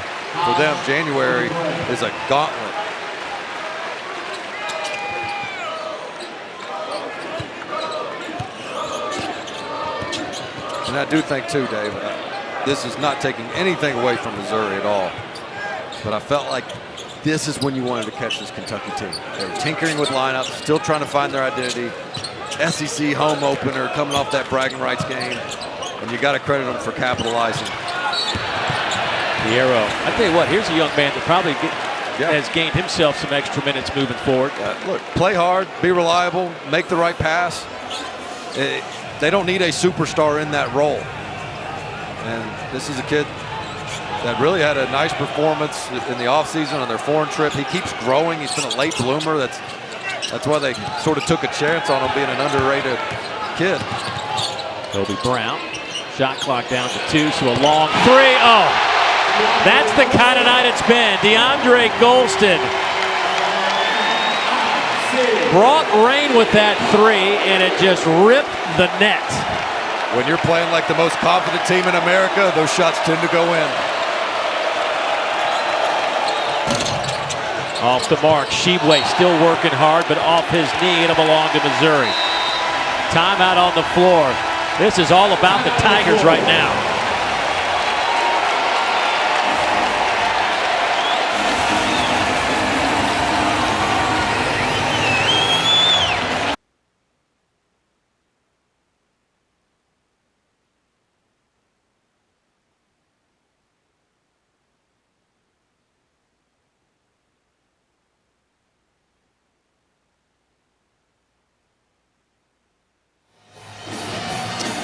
them, January is a gauntlet. And I do think too, Dave, this is not taking anything away from Missouri at all, but I felt like this is when you wanted to catch this Kentucky team. They were tinkering with lineups, still trying to find their identity. SEC home opener, coming off that bragging rights game, and you got to credit them for capitalizing. Thiero. I tell you what, here's a young man that probably has gained himself some extra minutes moving forward. Look, play hard, be reliable, make the right pass. They don't need a superstar in that role. And this is a kid that really had a nice performance in the offseason on their foreign trip. He keeps growing. He's been a late bloomer. That's why they sort of took a chance on him being an underrated kid. Kobe Brown, shot clock down to 2, so a long three. Oh, that's the kind of night it's been. DeAndre Golston brought rain with that 3, and it just ripped the net. When you're playing like the most confident team in America, those shots tend to go in. Off the mark, Tshiebwe still working hard, but off his knee, it'll belong to Missouri. Timeout on the floor. This is all about the Tigers right now.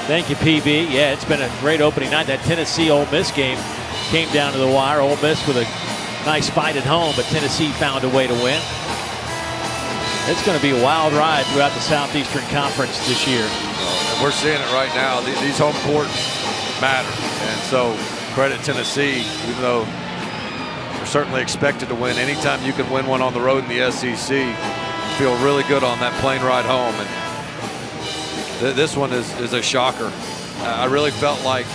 Thank you, PB. Yeah, it's been a great opening night. That Tennessee-Ole Miss game came down to the wire. Ole Miss with a nice fight at home, but Tennessee found a way to win. It's going to be a wild ride throughout the Southeastern Conference this year. And we're seeing it right now. These home courts matter. And so credit Tennessee, even though they're certainly expected to win. Anytime you can win one on the road in the SEC, you feel really good on that plane ride home. And this one is a shocker. I really felt like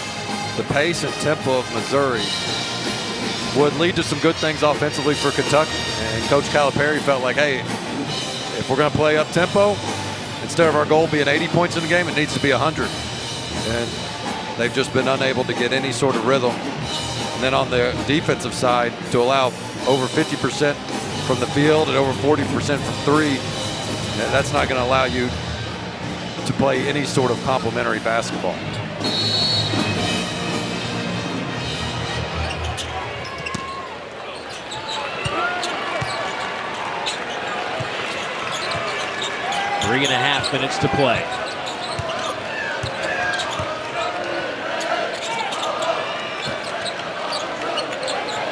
the pace and tempo of Missouri would lead to some good things offensively for Kentucky. And Coach Calipari felt like, hey, if we're going to play up tempo, instead of our goal being 80 points in the game, it needs to be 100. And they've just been unable to get any sort of rhythm. And then on the defensive side, to allow over 50% from the field and over 40% from 3, that's not going to allow you to play any sort of complementary basketball. Three and a half minutes to play.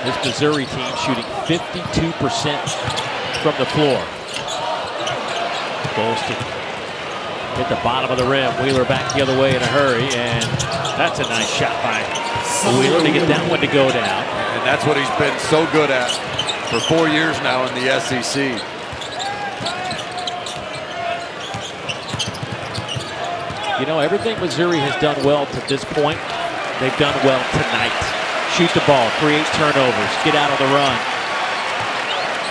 This Missouri team shooting 52% from the floor. Golston hit the bottom of the rim. Wheeler back the other way in a hurry, and that's a nice shot by Wheeler to get that one to go down. And that's what he's been so good at for 4 years now in the SEC. You know, everything Missouri has done well to this point, they've done well tonight. Shoot the ball, create turnovers, get out on the run.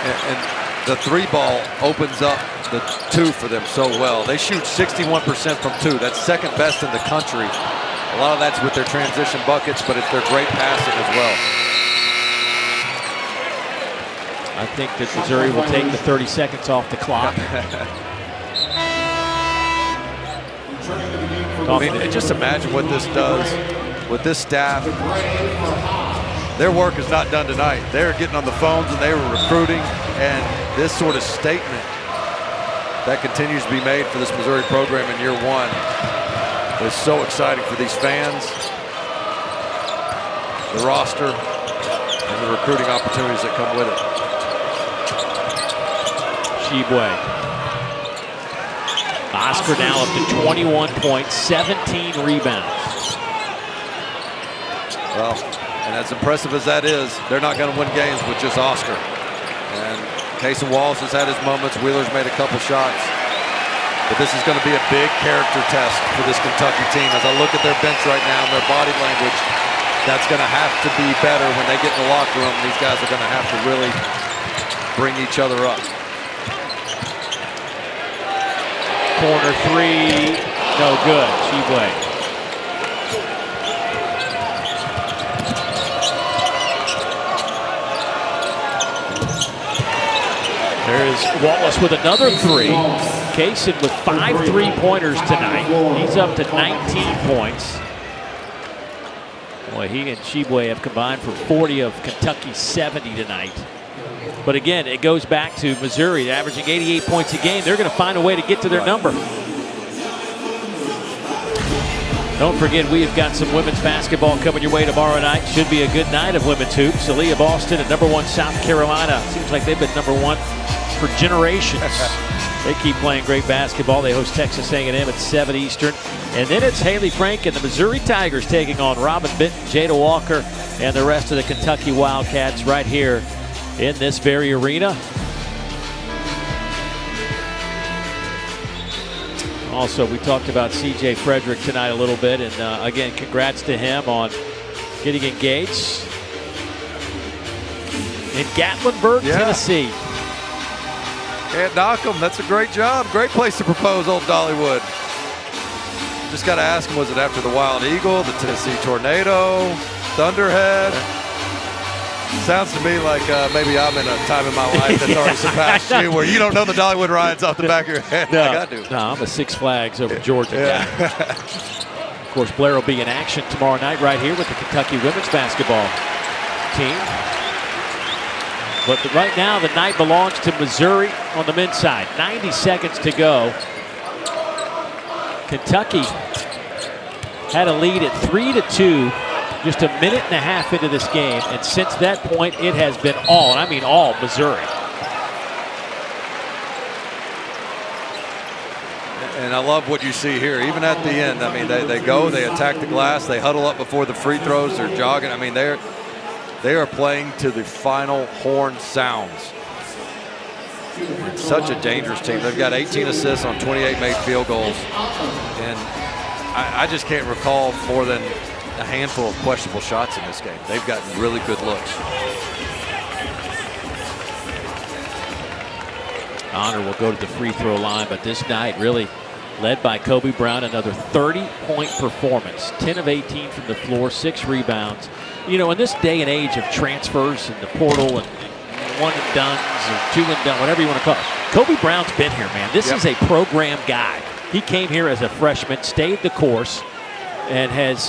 And the 3 ball opens up the 2 for them so well. They shoot 61% from 2. That's second best in the country. A lot of that's with their transition buckets, but it's their great passing as well. I think that Missouri will take the 30 seconds off the clock. I mean, just imagine what this does with this staff. Their work is not done tonight. They're getting on the phones and they were recruiting, and this sort of statement that continues to be made for this Missouri program in year 1 is so exciting for these fans, the roster, and the recruiting opportunities that come with it. Tshiebwe. Oscar now up to 21 points, 17 rebounds. Well, and as impressive as that is, they're not going to win games with just Oscar. And Casey Wallace has had his moments. Wheeler's made a couple shots. But this is going to be a big character test for this Kentucky team. As I look at their bench right now and their body language, that's going to have to be better when they get in the locker room. These guys are going to have to really bring each other up. Corner 3, no good. Tshiebwe. There is Wallace with another 3. Kaysen with 5 3-pointers tonight. He's up to 19 points. Boy, he and Tshiebwe have combined for 40 of Kentucky's 70 tonight. But again, it goes back to Missouri averaging 88 points a game. They're going to find a way to get to their number. Don't forget, we have got some women's basketball coming your way tomorrow night. Should be a good night of women's hoops. Aaliyah Boston at #1 South Carolina. Seems like they've been #1 for generations. They keep playing great basketball. They host Texas A&M at 7 Eastern. And then it's Haley Frank and the Missouri Tigers taking on Robin Benton, Jada Walker, and the rest of the Kentucky Wildcats right here in this very arena. Also, we talked about C.J. Frederick tonight a little bit, and again, congrats to him on getting engaged in Gatlinburg, Tennessee. Can't knock him. That's a great job. Great place to propose, old Dollywood. Just got to ask him, was it after the Wild Eagle, the Tennessee Tornado, Thunderhead? Sounds to me like maybe I'm in a time in my life that's already surpassed you, where you don't know the Dollywood rides off the back of your head like I do. No, I'm a Six Flags over Georgia guy. Of course, Blair will be in action tomorrow night right here with the Kentucky women's basketball team. But right now, the night belongs to Missouri on the men's side. 90 seconds to go. Kentucky had a lead at 3-2. Just a minute and a half into this game, and since that point, it has been all, and I mean all, Missouri. And I love what you see here, even at the end. I mean, they go, they attack the glass, they huddle up before the free throws, they're jogging. I mean, they are playing to the final horn sounds. It's such a dangerous team. They've got 18 assists on 28 made field goals, and I just can't recall more than a handful of questionable shots in this game. They've gotten really good looks. Honor will go to the free throw line, but this night really led by Kobe Brown, another 30-point performance. 10 of 18 from the floor, 6 rebounds. You know, in this day and age of transfers and the portal and one and dones or two and done, whatever you want to call it, Kobe Brown's been here, man. This is a program guy. He came here as a freshman, stayed the course, and has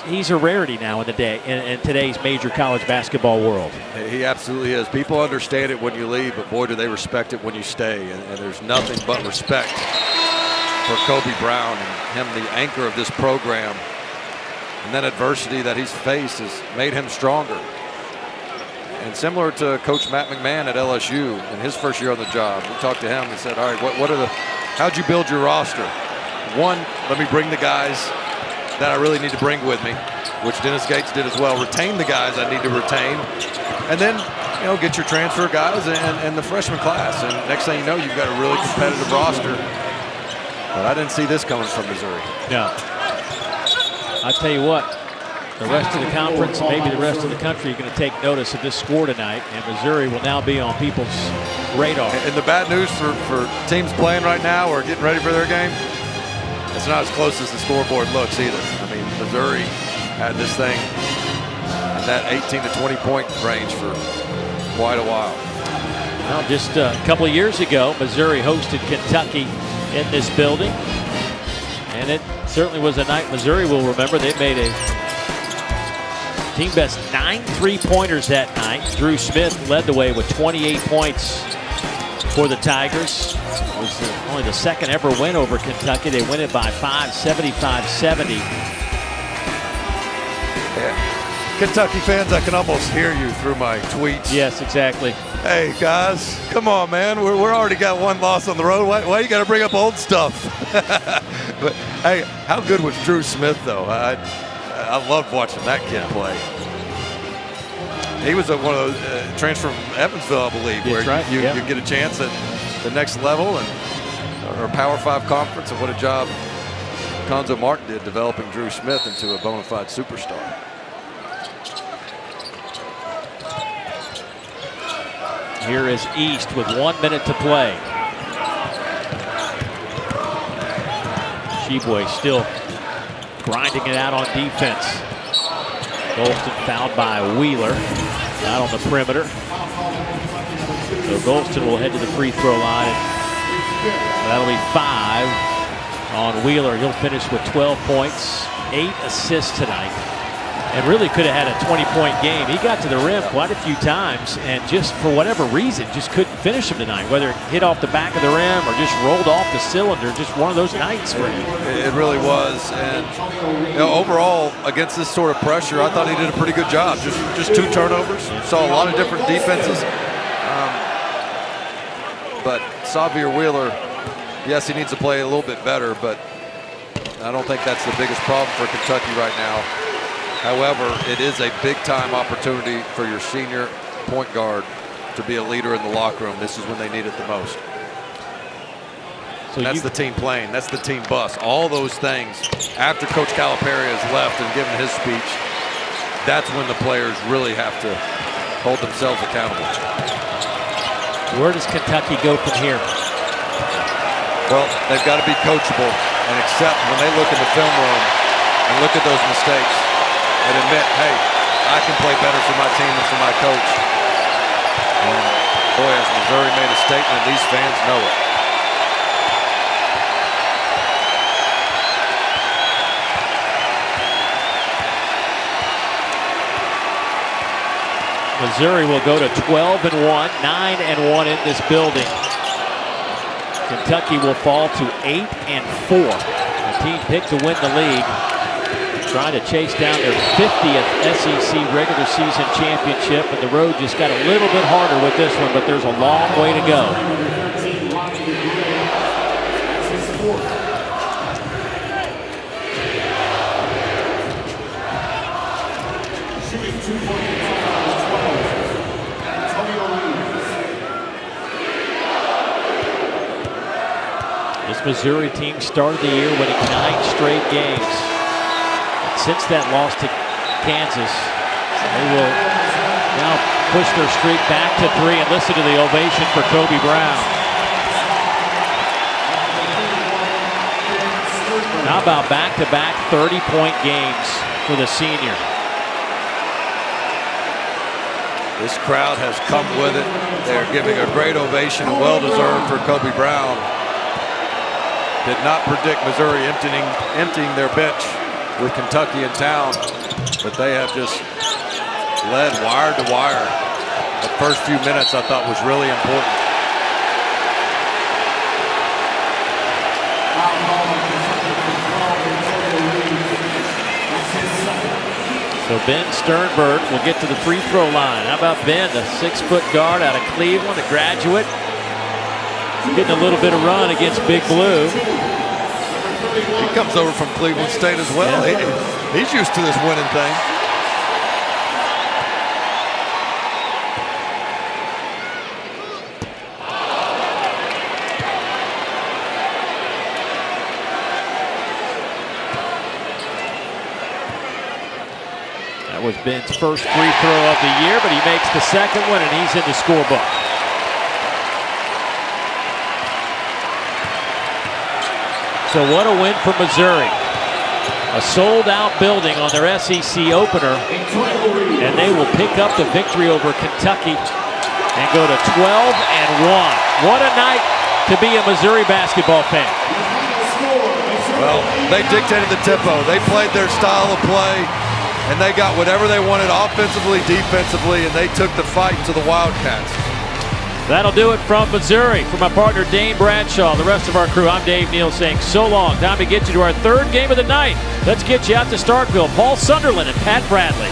he's a rarity now in today's major college basketball world. He absolutely is. People understand it when you leave, but boy, do they respect it when you stay. And there's nothing but respect for Kobe Brown and him, the anchor of this program. And that adversity that he's faced has made him stronger. And similar to Coach Matt McMahon at LSU in his first year on the job, we talked to him and said, all right, how'd you build your roster? One, let me bring the guys that I really need to bring with me, which Dennis Gates did as well. Retain the guys I need to retain. And then, you know, get your transfer guys and the freshman class. And next thing you know, you've got a really competitive roster. But I didn't see this coming from Missouri. No. I tell you what, the rest of the conference, maybe the rest of the country, are going to take notice of this score tonight, and Missouri will now be on people's radar. And the bad news for teams playing right now or getting ready for their game, it's not as close as the scoreboard looks either. I mean, Missouri had this thing in that 18 to 20 point range for quite a while. Well, just a couple of years ago, Missouri hosted Kentucky in this building, and it certainly was a night Missouri will remember. They made a team best 9 3-pointers that night. Drew Smith led the way with 28 points for the Tigers. It was only the second ever win over Kentucky. They win it by 5, 75-70. Yeah. Kentucky fans, I can almost hear you through my tweets. Yes, exactly. Hey, guys, come on, man. We're already got one loss on the road. Why you got to bring up old stuff? But, hey, how good was Drew Smith, though? I loved watching that kid play. He was one of those transfer from Evansville, I believe, where you get a chance at the next level or Power 5 conference, and what a job Conzo Martin did developing Drew Smith into a bona fide superstar. Here is East with 1 minute to play. Tshiebwe still grinding it out on defense. Golston fouled by Wheeler, out on the perimeter. So Golston will head to the free throw line. That'll be 5 on Wheeler. He'll finish with 12 points, 8 assists tonight, and really could have had a 20-point game. He got to the rim quite a few times, and just for whatever reason, just couldn't finish him tonight. Whether it hit off the back of the rim or just rolled off the cylinder, just one of those nights for him. It really was, and overall, against this sort of pressure, I thought he did a pretty good job. Just 2 turnovers. Saw a lot of different defenses. But Xavier Wheeler, yes, he needs to play a little bit better, but I don't think that's the biggest problem for Kentucky right now. However, it is a big-time opportunity for your senior point guard to be a leader in the locker room. This is when they need it the most. So that's the team playing. That's the team bus. All those things, after Coach Calipari has left and given his speech, that's when the players really have to hold themselves accountable. Where does Kentucky go from here? Well, they've got to be coachable and accept when they look in the film room and look at those mistakes and admit, hey, I can play better for my team and for my coach. And boy, has Missouri made a statement, these fans know it. Missouri will go to 12-1, 9-1 in this building. Kentucky will fall to 8-4. The team picked to win the league, trying to chase down their 50th SEC regular season championship, and the road just got a little bit harder with this one, but there's a long way to go. This Missouri team started the year winning 9 straight games. Since that loss to Kansas, they will now push their streak back to 3, and listen to the ovation for Kobe Brown. How about back-to-back 30-point games for the senior? This crowd has come with it. They're giving a great ovation, well-deserved for Kobe Brown. Did not predict Missouri emptying their bench with Kentucky in town, but they have just led wire to wire. The first few minutes I thought was really important. So Ben Sternberg will get to the free throw line. How about Ben, the 6-foot guard out of Cleveland, a graduate, getting a little bit of run against Big Blue. He comes over from Cleveland State as well. Yeah. He's used to this winning thing. was Ben's first free throw of the year, but he makes the second one, and he's in the scorebook. So what a win for Missouri. A sold-out building on their SEC opener, and they will pick up the victory over Kentucky and go to 12-1. What a night to be a Missouri basketball fan. Well, they dictated the tempo. They played their style of play, and they got whatever they wanted offensively, defensively, and they took the fight to the Wildcats. That'll do it from Missouri. For my partner Dane Bradshaw, the rest of our crew, I'm Dave Neal saying so long. Time to get you to our third game of the night. Let's get you out to Starkville. Paul Sunderland and Pat Bradley.